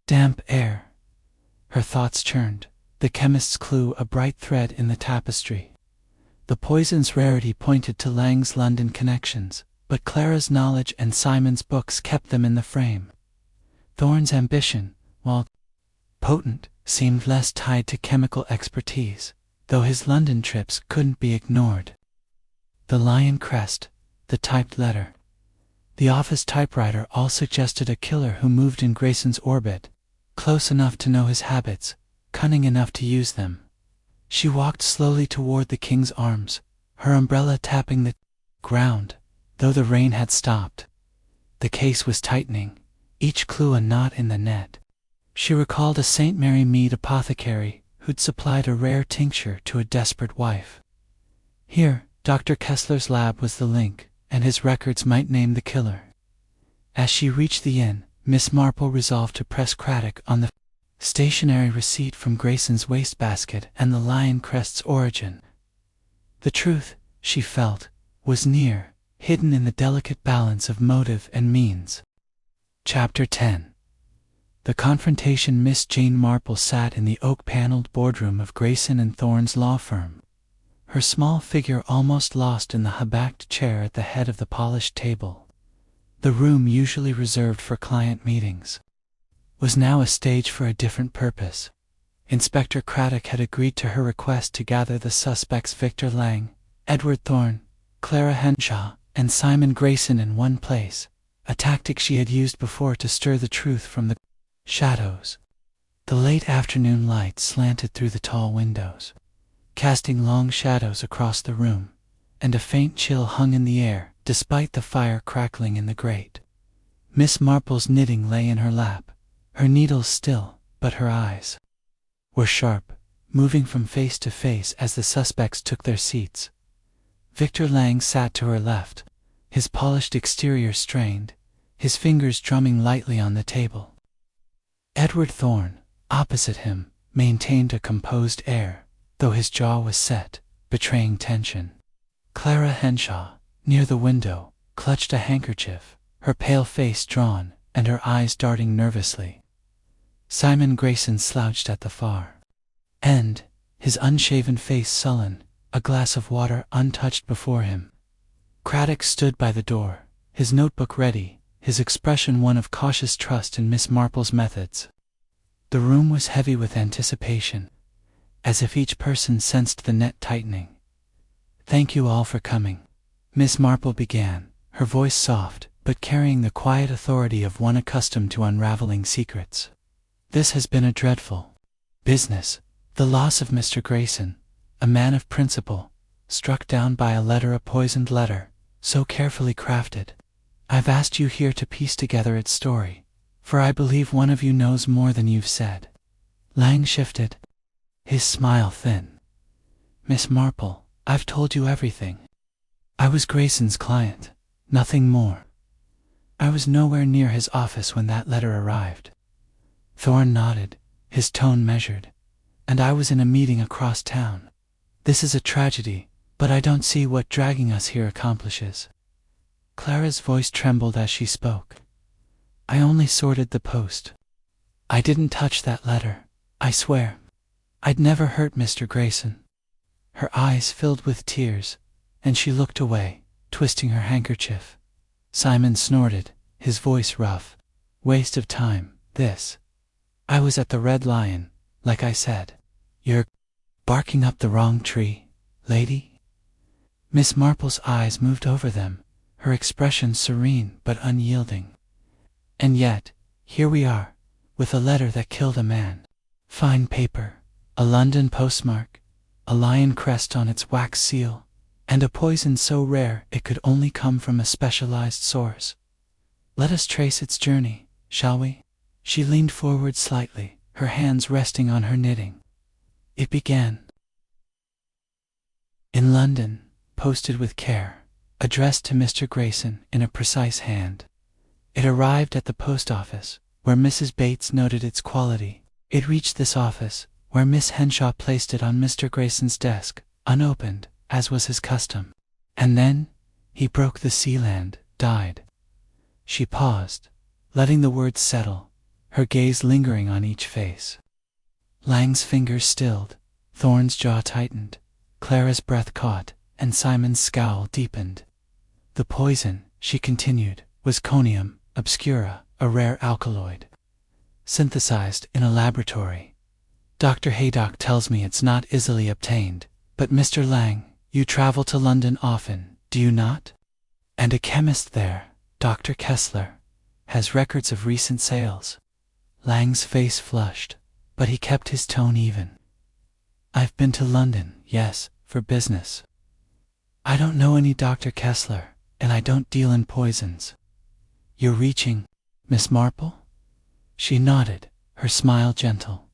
damp air. Her thoughts churned, the chemist's clue a bright thread in the tapestry. The poison's rarity pointed to Lang's London connections, but Clara's knowledge and Simon's books kept them in the frame. Thorne's ambition, while potent, seemed less tied to chemical expertise, though his London trips couldn't be ignored. The lion crest, the typed letter, the office typewriter all suggested a killer who moved in Grayson's orbit, close enough to know his habits, cunning enough to use them. She walked slowly toward the King's Arms, her umbrella tapping the ground, though the rain had stopped. The case was tightening, each clue a knot in the net. She recalled a St. Mary Mead apothecary who'd supplied a rare tincture to a desperate wife. Here, Dr. Kessler's lab was the link, and his records might name the killer. As she reached the inn, Miss Marple resolved to press Craddock on the stationery receipt from Grayson's wastebasket and the lion crest's origin. The truth, she felt, was near, hidden in the delicate balance of motive and means. Chapter 10. The confrontation. Miss Jane Marple sat in the oak-paneled boardroom of Grayson and Thorne's law firm, her small figure almost lost in the high-backed chair at the head of the polished table. The room, usually reserved for client meetings, was now a stage for a different purpose. Inspector Craddock had agreed to her request to gather the suspects Victor Lang, Edward Thorne, Clara Henshaw, and Simon Grayson in one place, a tactic she had used before to stir the truth from the shadows. The late afternoon light slanted through the tall windows, casting long shadows across the room, and a faint chill hung in the air, despite the fire crackling in the grate. Miss Marple's knitting lay in her lap, her needles still, but her eyes were sharp, moving from face to face as the suspects took their seats. Victor Lang sat to her left, his polished exterior strained, his fingers drumming lightly on the table. Edward Thorne, opposite him, maintained a composed air, though his jaw was set, betraying tension. Clara Henshaw, near the window, clutched a handkerchief, her pale face drawn, and her eyes darting nervously. Simon Grayson slouched at the far end, his unshaven face sullen, a glass of water untouched before him. Craddock stood by the door, his notebook ready, his expression one of cautious trust in Miss Marple's methods. The room was heavy with anticipation, as if each person sensed the net tightening. "Thank you all for coming," Miss Marple began, her voice soft, but carrying the quiet authority of one accustomed to unraveling secrets. "This has been a dreadful business, the loss of Mr. Grayson, a man of principle, struck down by a poisoned letter, so carefully crafted. I've asked you here to piece together its story, for I believe one of you knows more than you've said." Lang shifted, his smile thin. "Miss Marple, I've told you everything. I was Grayson's client, nothing more. I was nowhere near his office when that letter arrived. Thorne nodded, his tone measured. And I was in a meeting across town. This is a tragedy, but I don't see what dragging us here accomplishes. Clara's voice trembled as she spoke. I only sorted the post. I didn't touch that letter, I swear. I'd never hurt Mr. Grayson. Her eyes filled with tears, and she looked away, twisting her handkerchief. Simon snorted, his voice rough. Waste of time, this. I was at the Red Lion, like I said. You're barking up the wrong tree, lady? Miss Marple's eyes moved over them, her expression serene but unyielding. And yet, here we are, with a letter that killed a man. Fine paper, a London postmark, a lion crest on its wax seal, and a poison so rare it could only come from a specialized source. Let us trace its journey, shall we? She leaned forward slightly, her hands resting on her knitting. It began. In London, posted with care, addressed to Mr. Grayson in a precise hand. It arrived at the post office, where Mrs. Bates noted its quality. It reached this office, where Miss Henshaw placed it on Mr. Grayson's desk, unopened, as was his custom. And then, he broke the seal and died. She paused, letting the words settle, her gaze lingering on each face. Lang's fingers stilled, Thorne's jaw tightened, Clara's breath caught, and Simon's scowl deepened. The poison, she continued, was conium obscura, a rare alkaloid. Synthesized in a laboratory. Dr. Haydock tells me it's not easily obtained, but Mr. Lang, you travel to London often, do you not? And a chemist there, Dr. Kessler, has records of recent sales. Lang's face flushed, but he kept his tone even. I've been to London, yes, for business. I don't know any Dr. Kessler, and I don't deal in poisons. You're reaching, Miss Marple? She nodded, her smile gentle.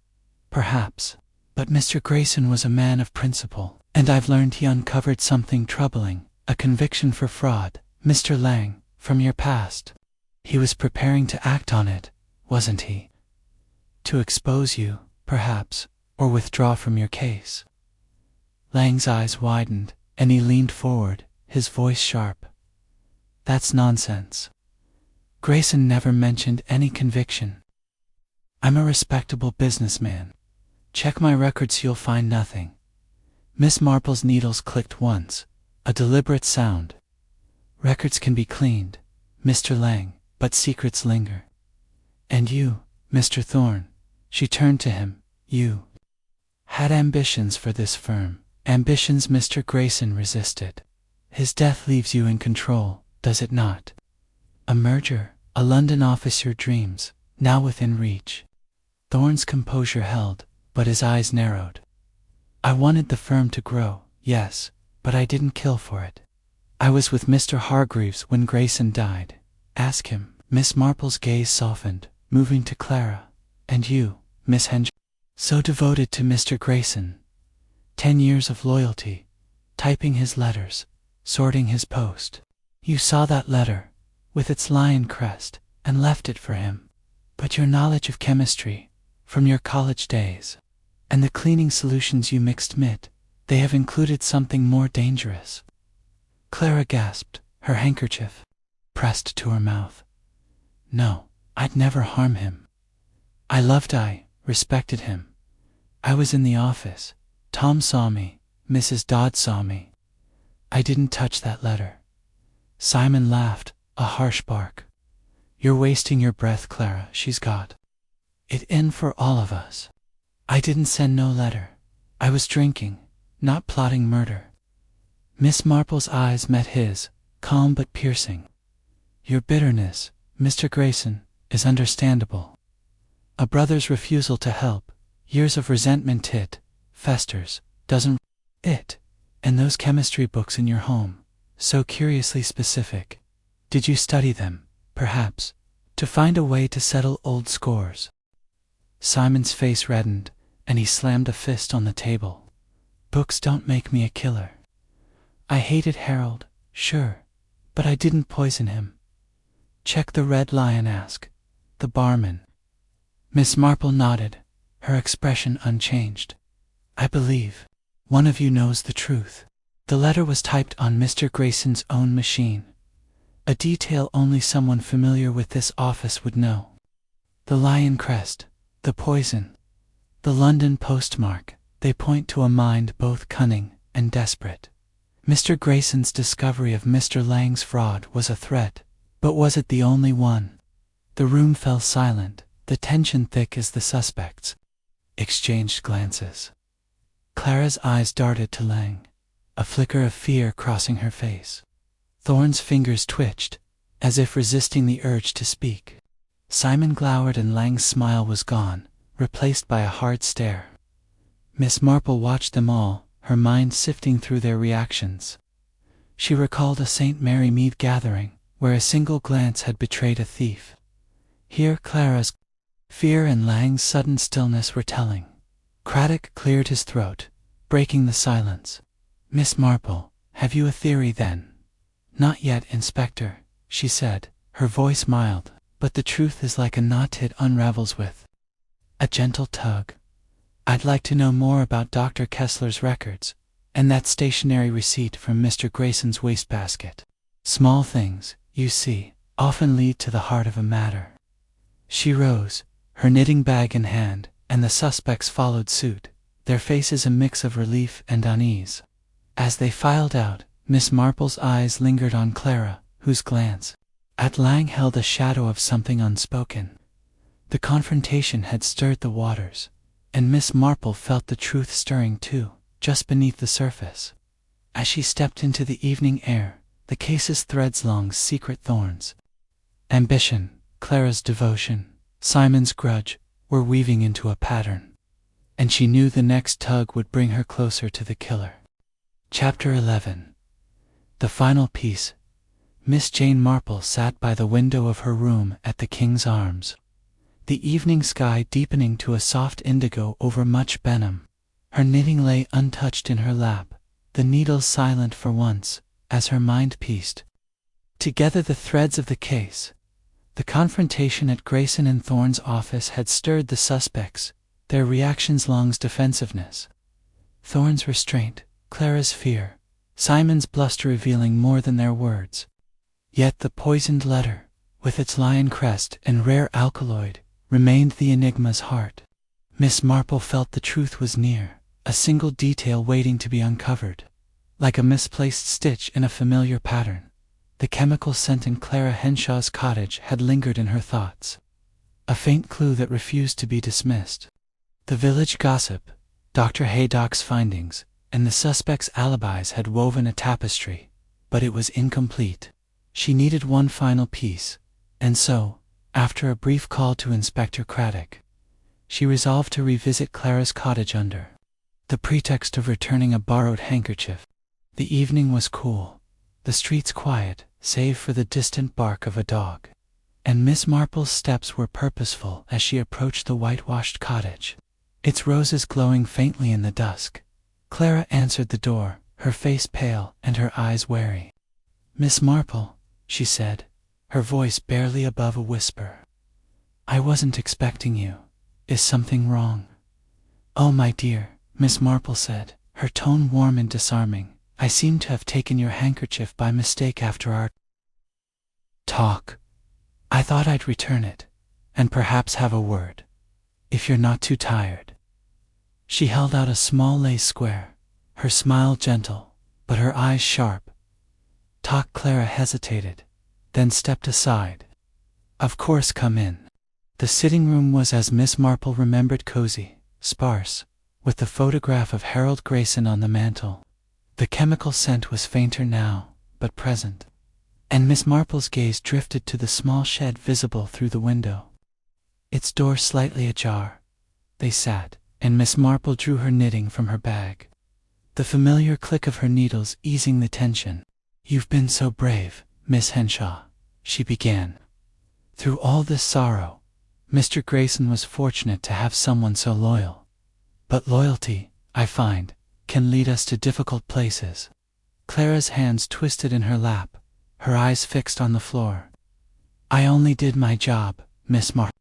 Perhaps, but Mr. Grayson was a man of principle, and I've learned he uncovered something troubling, a conviction for fraud, Mr. Lang, from your past. He was preparing to act on it, wasn't he? To expose you, perhaps, or withdraw from your case. Lang's eyes widened, and he leaned forward, his voice sharp. That's nonsense. Grayson never mentioned any conviction. I'm a respectable businessman. Check my records, you'll find nothing. Miss Marple's needles clicked once, a deliberate sound. Records can be cleaned, Mr. Lang, but secrets linger. And you, Mr. Thorne, she turned to him, you had ambitions for this firm, ambitions Mr. Grayson resisted. His death leaves you in control, does it not? A merger, a London office, your dreams, now within reach. Thorne's composure held, but his eyes narrowed. I wanted the firm to grow, yes, but I didn't kill for it. I was with Mr. Hargreaves when Grayson died. Ask him. Miss Marple's gaze softened, moving to Clara. And you, Miss Henshaw, so devoted to Mr. Grayson. 10 years of loyalty, typing his letters, sorting his post. You saw that letter, with its lion crest, and left it for him. But your knowledge of chemistry, from your college days, and the cleaning solutions you mixed they have included something more dangerous. Clara gasped, her handkerchief pressed to her mouth. No, I'd never harm him. I respected him. I was in the office. Tom saw me, Mrs. Dodd saw me. I didn't touch that letter. Simon laughed, a harsh bark. You're wasting your breath, Clara, she's got it in for all of us. I didn't send no letter. I was drinking, not plotting murder. Miss Marple's eyes met his, calm but piercing. Your bitterness, Mr. Grayson, is understandable. A brother's refusal to help, years of resentment festers, doesn't it? And those chemistry books in your home, so curiously specific. Did you study them, perhaps, to find a way to settle old scores? Simon's face reddened, and he slammed a fist on the table. Books don't make me a killer. I hated Harold, Sure, but I didn't poison him. Check the Red Lion, asked the barman. Miss Marple nodded, her expression unchanged. I believe one of you knows the truth. The letter was typed on Mr. Grayson's own machine, a detail only someone familiar with this office would know. The lion crest, the poison, the London postmark, they point to a mind both cunning and desperate. Mr. Grayson's discovery of Mr. Lang's fraud was a threat, but was it the only one? The room fell silent, the tension thick as the suspects exchanged glances. Clara's eyes darted to Lang, a flicker of fear crossing her face. Thorne's fingers twitched, as if resisting the urge to speak. Simon glowered and Lang's smile was gone, replaced by a hard stare. Miss Marple watched them all, her mind sifting through their reactions. She recalled a St. Mary Mead gathering, where a single glance had betrayed a thief. Here Clara's fear and Lang's sudden stillness were telling. Craddock cleared his throat, breaking the silence. Miss Marple, have you a theory then? Not yet, Inspector, she said, her voice mild, but the truth is like a knot it unravels with a gentle tug. I'd like to know more about Dr. Kessler's records, and that stationery receipt from Mr. Grayson's wastebasket. Small things, you see, often lead to the heart of a matter. She rose, her knitting bag in hand, and the suspects followed suit, their faces a mix of relief and unease. As they filed out, Miss Marple's eyes lingered on Clara, whose glance at Lang held a shadow of something unspoken. The confrontation had stirred the waters, and Miss Marple felt the truth stirring too, just beneath the surface. As she stepped into the evening air, the case's threads long secret thorns. Ambition, Clara's devotion, Simon's grudge, were weaving into a pattern, and she knew the next tug would bring her closer to the killer. Chapter 11. The final piece. Miss Jane Marple sat by the window of her room at the King's Arms, the evening sky deepening to a soft indigo over much Benham. Her knitting lay untouched in her lap, the needles silent for once, as her mind pieced together the threads of the case. The confrontation at Grayson and Thorne's office had stirred the suspects, their reactions Lang's defensiveness, Thorne's restraint, Clara's fear, Simon's bluster revealing more than their words. Yet the poisoned letter, with its lion crest and rare alkaloid, remained the enigma's heart. Miss Marple felt the truth was near, a single detail waiting to be uncovered. Like a misplaced stitch in a familiar pattern, the chemical scent in Clara Henshaw's cottage had lingered in her thoughts, a faint clue that refused to be dismissed. The village gossip, Dr. Haydock's findings, and the suspects' alibis had woven a tapestry, but it was incomplete. She needed one final piece, and so, after a brief call to Inspector Craddock, she resolved to revisit Clara's cottage under the pretext of returning a borrowed handkerchief. The evening was cool, the streets quiet, save for the distant bark of a dog, and Miss Marple's steps were purposeful as she approached the whitewashed cottage, its roses glowing faintly in the dusk. Clara answered the door, her face pale and her eyes wary. Miss Marple, she said, her voice barely above a whisper. I wasn't expecting you. Is something wrong? Oh, my dear, Miss Marple said, her tone warm and disarming. I seem to have taken your handkerchief by mistake after our talk. I thought I'd return it, and perhaps have a word, if you're not too tired. She held out a small lace square, her smile gentle, but her eyes sharp. Talk. Clara hesitated, then stepped aside. Of course, come in. The sitting room was, as Miss Marple remembered, cozy, sparse, with the photograph of Harold Grayson on the mantel. The chemical scent was fainter now, but present, and Miss Marple's gaze drifted to the small shed visible through the window. Its door slightly ajar. They sat, and Miss Marple drew her knitting from her bag, the familiar click of her needles easing the tension. You've been so brave, Miss Henshaw, she began. Through all this sorrow, Mr. Grayson was fortunate to have someone so loyal. But loyalty, I find, can lead us to difficult places. Clara's hands twisted in her lap, her eyes fixed on the floor. I only did my job, Miss Marple.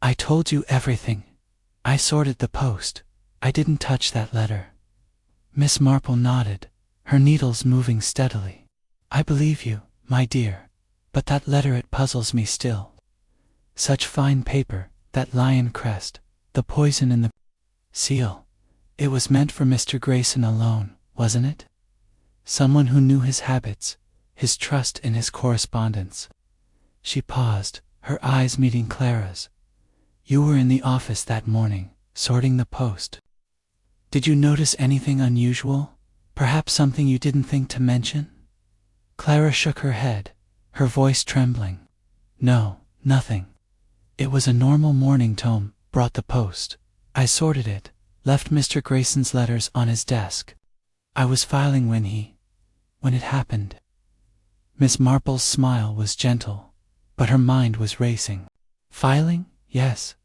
I told you everything. I sorted the post. I didn't touch that letter. Miss Marple nodded, her needles moving steadily. I believe you, my dear, but that letter, it puzzles me still. Such fine paper, that lion crest, the poison in the seal. It was meant for Mr. Grayson alone, wasn't it? Someone who knew his habits, his trust in his correspondence. She paused, her eyes meeting Clara's. You were in the office that morning, sorting the post. Did you notice anything unusual? Perhaps something you didn't think to mention? Clara shook her head, her voice trembling. No, nothing. It was a normal morning. Tom brought the post. I sorted it, left Mr. Grayson's letters on his desk. I was filing when it happened. Miss Marple's smile was gentle, but her mind was racing. Filing? Yes.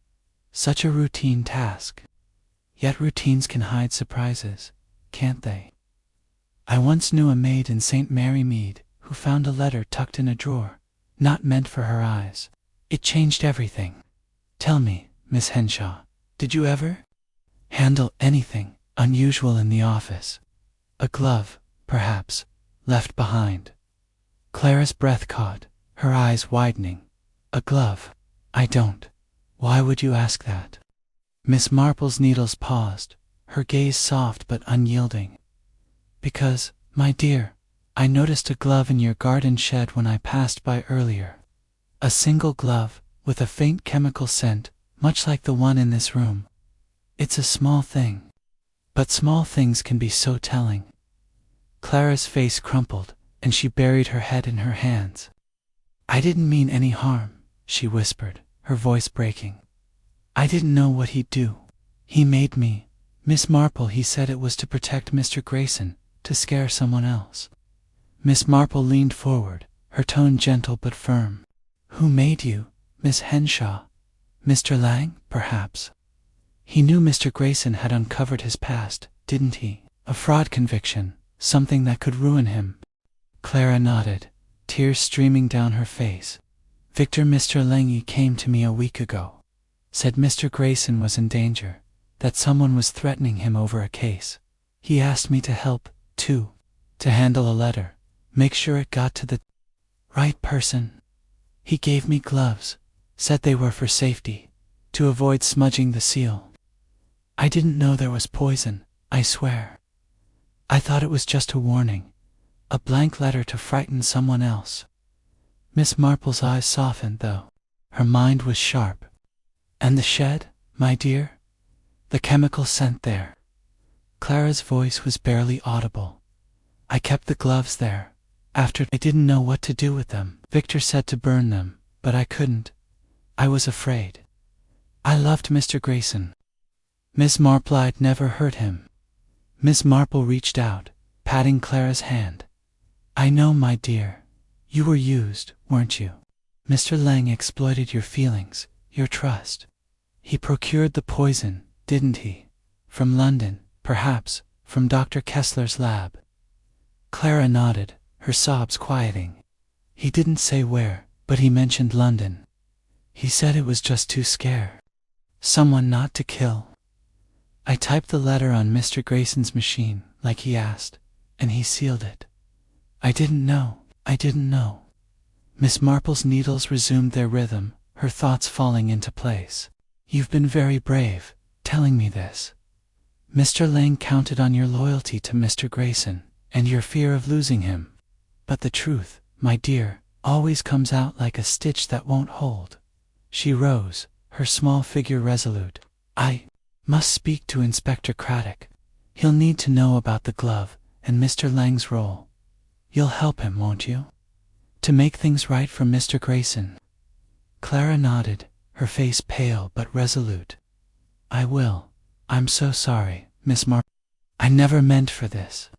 Such a routine task. Yet routines can hide surprises, can't they? I once knew a maid in St. Mary Mead who found a letter tucked in a drawer, not meant for her eyes. It changed everything. Tell me, Miss Henshaw, did you ever handle anything unusual in the office? A glove, perhaps, left behind. Clara's breath caught, her eyes widening. A glove? I don't. Why would you ask that? Miss Marple's needles paused, her gaze soft but unyielding. Because, my dear, I noticed a glove in your garden shed when I passed by earlier. A single glove, with a faint chemical scent, much like the one in this room. It's a small thing. But small things can be so telling. Clara's face crumpled, and she buried her head in her hands. I didn't mean any harm, she whispered, her voice breaking. I didn't know what he'd do. He made me. Miss Marple, he said it was to protect Mr. Grayson, to scare someone else. Miss Marple leaned forward, her tone gentle but firm. Who made you, Miss Henshaw? Mr. Lang, perhaps? He knew Mr. Grayson had uncovered his past, didn't he? A fraud conviction, something that could ruin him. Clara nodded, tears streaming down her face. Mr. Lang came to me a week ago. Said Mr. Grayson was in danger, that someone was threatening him over a case. He asked me to help, too, to handle a letter, make sure it got to the right person. He gave me gloves, said they were for safety, to avoid smudging the seal. I didn't know there was poison, I swear. I thought it was just a warning, a blank letter to frighten someone else. Miss Marple's eyes softened, though. Her mind was sharp. And the shed, my dear? The chemical scent there. Clara's voice was barely audible. I kept the gloves there. After I didn't know what to do with them. Victor said to burn them, but I couldn't. I was afraid. I loved Mr. Grayson. Miss Marple, I'd never hurt him. Miss Marple reached out, patting Clara's hand. I know, my dear. You were used, weren't you? Mr. Lang exploited your feelings, your trust. He procured the poison, didn't he? From London, perhaps, from Dr. Kessler's lab. Clara nodded, her sobs quieting. He didn't say where, but he mentioned London. He said it was just too scary. Someone not to kill. I typed the letter on Mr. Grayson's machine, like he asked, and he sealed it. I didn't know. Miss Marple's needles resumed their rhythm, her thoughts falling into place. You've been very brave, telling me this. Mr. Lang counted on your loyalty to Mr. Grayson, and your fear of losing him. But the truth, my dear, always comes out like a stitch that won't hold. She rose, her small figure resolute. I must speak to Inspector Craddock. He'll need to know about the glove, and Mr. Lang's role. You'll help him, won't you? To make things right for Mr. Grayson. Clara nodded, her face pale but resolute. I will. I'm so sorry, Miss Marple. I never meant for this.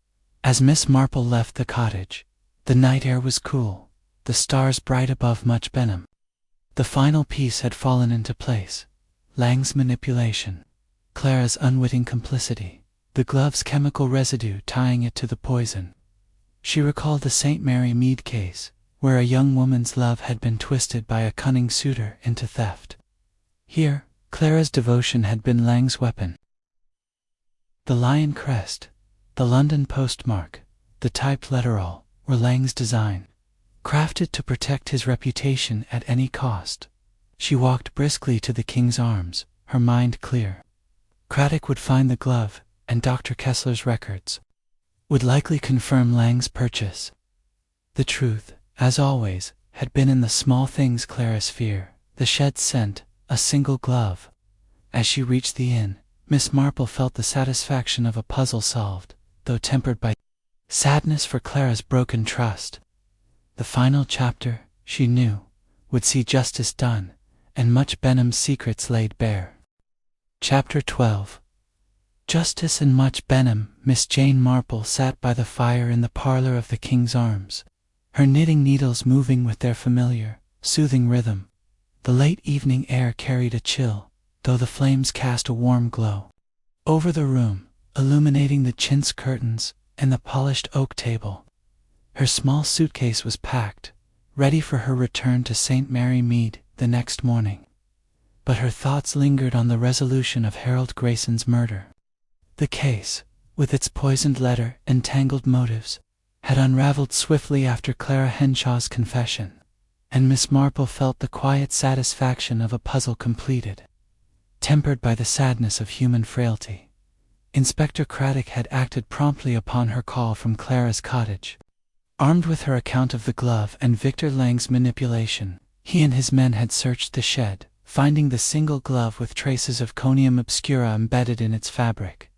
As Miss Marple left the cottage, the night air was cool, the stars bright above Much Benham. The final piece had fallen into place. Lang's manipulation, Clara's unwitting complicity, the glove's chemical residue tying it to the poison. She recalled the St. Mary Mead case, where a young woman's love had been twisted by a cunning suitor into theft. Here, Clara's devotion had been Lang's weapon. The lion crest, the London postmark, the typed letterall were Lang's design, crafted to protect his reputation at any cost. She walked briskly to the King's Arms, her mind clear. Craddock would find the glove, and Dr. Kessler's records would likely confirm Lang's purchase. The truth, as always, had been in the small things Clara's fear, the shed scent, a single glove. As she reached the inn, Miss Marple felt the satisfaction of a puzzle solved, though tempered by sadness for Clara's broken trust. The final chapter, she knew, would see justice done, and much Benham's secrets laid bare. Chapter 12. Justice and much Benham. Miss Jane Marple sat by the fire in the parlor of the King's Arms, her knitting needles moving with their familiar, soothing rhythm. The late evening air carried a chill, though the flames cast a warm glow over the room, illuminating the chintz curtains and the polished oak table. Her small suitcase was packed, ready for her return to St. Mary Mead the next morning. But her thoughts lingered on the resolution of Harold Grayson's murder. The case, with its poisoned letter and tangled motives, had unraveled swiftly after Clara Henshaw's confession, and Miss Marple felt the quiet satisfaction of a puzzle completed, tempered by the sadness of human frailty. Inspector Craddock had acted promptly upon her call from Clara's cottage. Armed with her account of the glove and Victor Lang's manipulation, he and his men had searched the shed, finding the single glove with traces of conium obscura embedded in its fabric.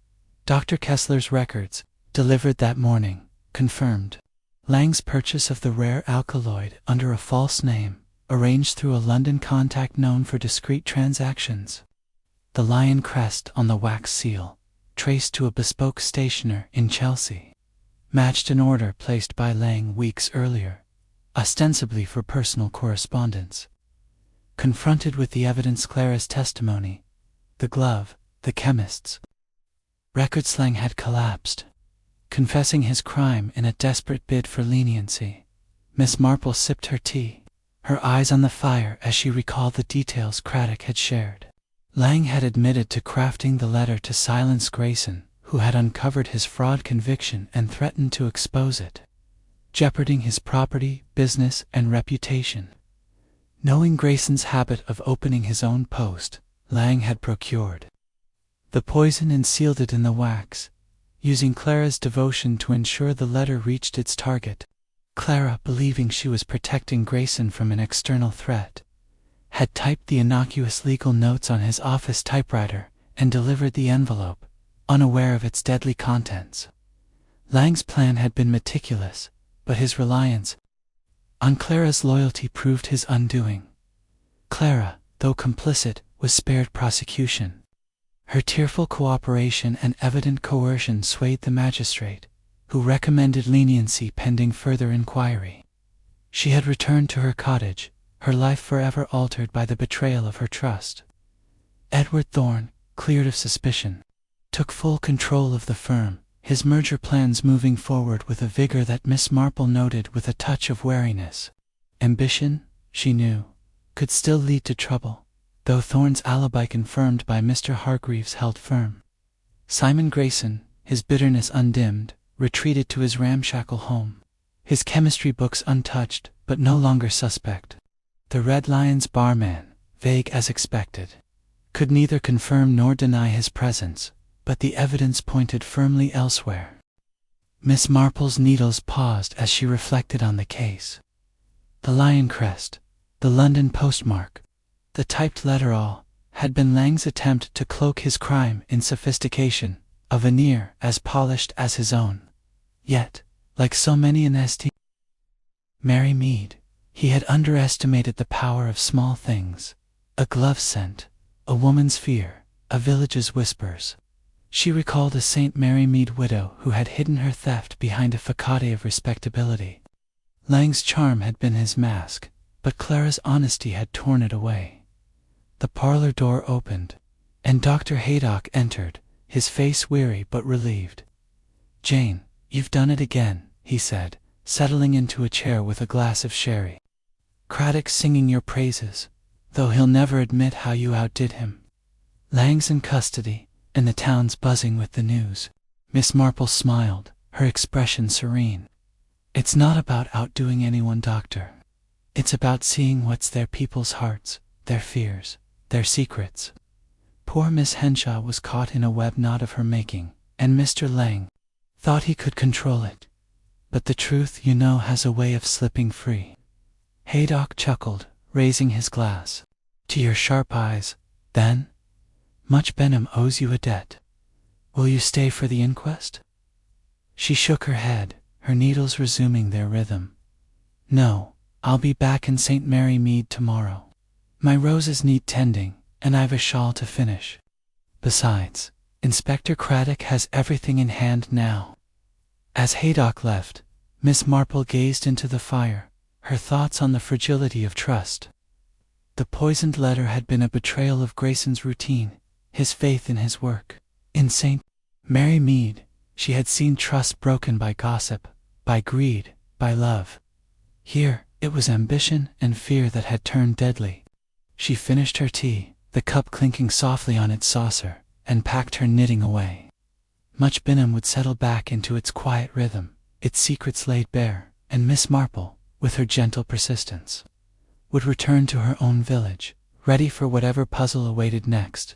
Dr. Kessler's records, delivered that morning, confirmed Lang's purchase of the rare alkaloid under a false name, arranged through a London contact known for discreet transactions. The lion crest on the wax seal, traced to a bespoke stationer in Chelsea, matched an order placed by Lang weeks earlier, ostensibly for personal correspondence. Confronted with the evidence Clara's testimony, the glove, the chemist's records, Lang had collapsed, confessing his crime in a desperate bid for leniency. Miss Marple sipped her tea, her eyes on the fire as she recalled the details Craddock had shared. Lang had admitted to crafting the letter to silence Grayson, who had uncovered his fraud conviction and threatened to expose it, jeoparding his property, business, and reputation. Knowing Grayson's habit of opening his own post, Lang had procured the poison and sealed it in the wax, using Clara's devotion to ensure the letter reached its target. Clara, believing she was protecting Grayson from an external threat, had typed the innocuous legal notes on his office typewriter and delivered the envelope, unaware of its deadly contents. Lang's plan had been meticulous, but his reliance on Clara's loyalty proved his undoing. Clara, though complicit, was spared prosecution. Her tearful cooperation and evident coercion swayed the magistrate, who recommended leniency pending further inquiry. She had returned to her cottage, her life forever altered by the betrayal of her trust. Edward Thorne, cleared of suspicion, took full control of the firm, his merger plans moving forward with a vigor that Miss Marple noted with a touch of wariness. Ambition, she knew, could still lead to trouble, though Thorne's alibi confirmed by Mr. Hargreaves held firm. Simon Grayson, his bitterness undimmed, retreated to his ramshackle home, his chemistry books untouched, but no longer suspect. The Red Lion's barman, vague as expected, could neither confirm nor deny his presence, but the evidence pointed firmly elsewhere. Miss Marple's needles paused as she reflected on the case. The lion crest, the London postmark, the typed letterall, had been Lang's attempt to cloak his crime in sophistication, a veneer as polished as his own. Yet, like so many in St. Mary Mead, he had underestimated the power of small things: a glove scent, a woman's fear, a village's whispers. She recalled a St. Mary Mead widow who had hidden her theft behind a facade of respectability. Lang's charm had been his mask, but Clara's honesty had torn it away. The parlor door opened, and Dr. Haydock entered, his face weary but relieved. "Jane, you've done it again," he said, settling into a chair with a glass of sherry. Craddock's singing your praises, though he'll never admit how you outdid him. Lang's in custody, and the town's buzzing with the news. Miss Marple smiled, her expression serene. It's not about outdoing anyone, Doctor. It's about seeing what's their people's hearts, their fears, their secrets. Poor Miss Henshaw was caught in a web not of her making, and Mr. Lang thought he could control it. But the truth, you know, has a way of slipping free. Haydock chuckled, raising his glass. To your sharp eyes, then? Much Benham owes you a debt. Will you stay for the inquest? She shook her head, her needles resuming their rhythm. No, I'll be back in St. Mary Mead tomorrow. My roses need tending, and I've a shawl to finish. Besides, Inspector Craddock has everything in hand now. As Haydock left, Miss Marple gazed into the fire, her thoughts on the fragility of trust. The poisoned letter had been a betrayal of Grayson's routine, his faith in his work. In St. Mary Mead, she had seen trust broken by gossip, by greed, by love. Here, it was ambition and fear that had turned deadly. She finished her tea, the cup clinking softly on its saucer, and packed her knitting away. Much Benham would settle back into its quiet rhythm, its secrets laid bare, and Miss Marple, with her gentle persistence, would return to her own village, ready for whatever puzzle awaited next.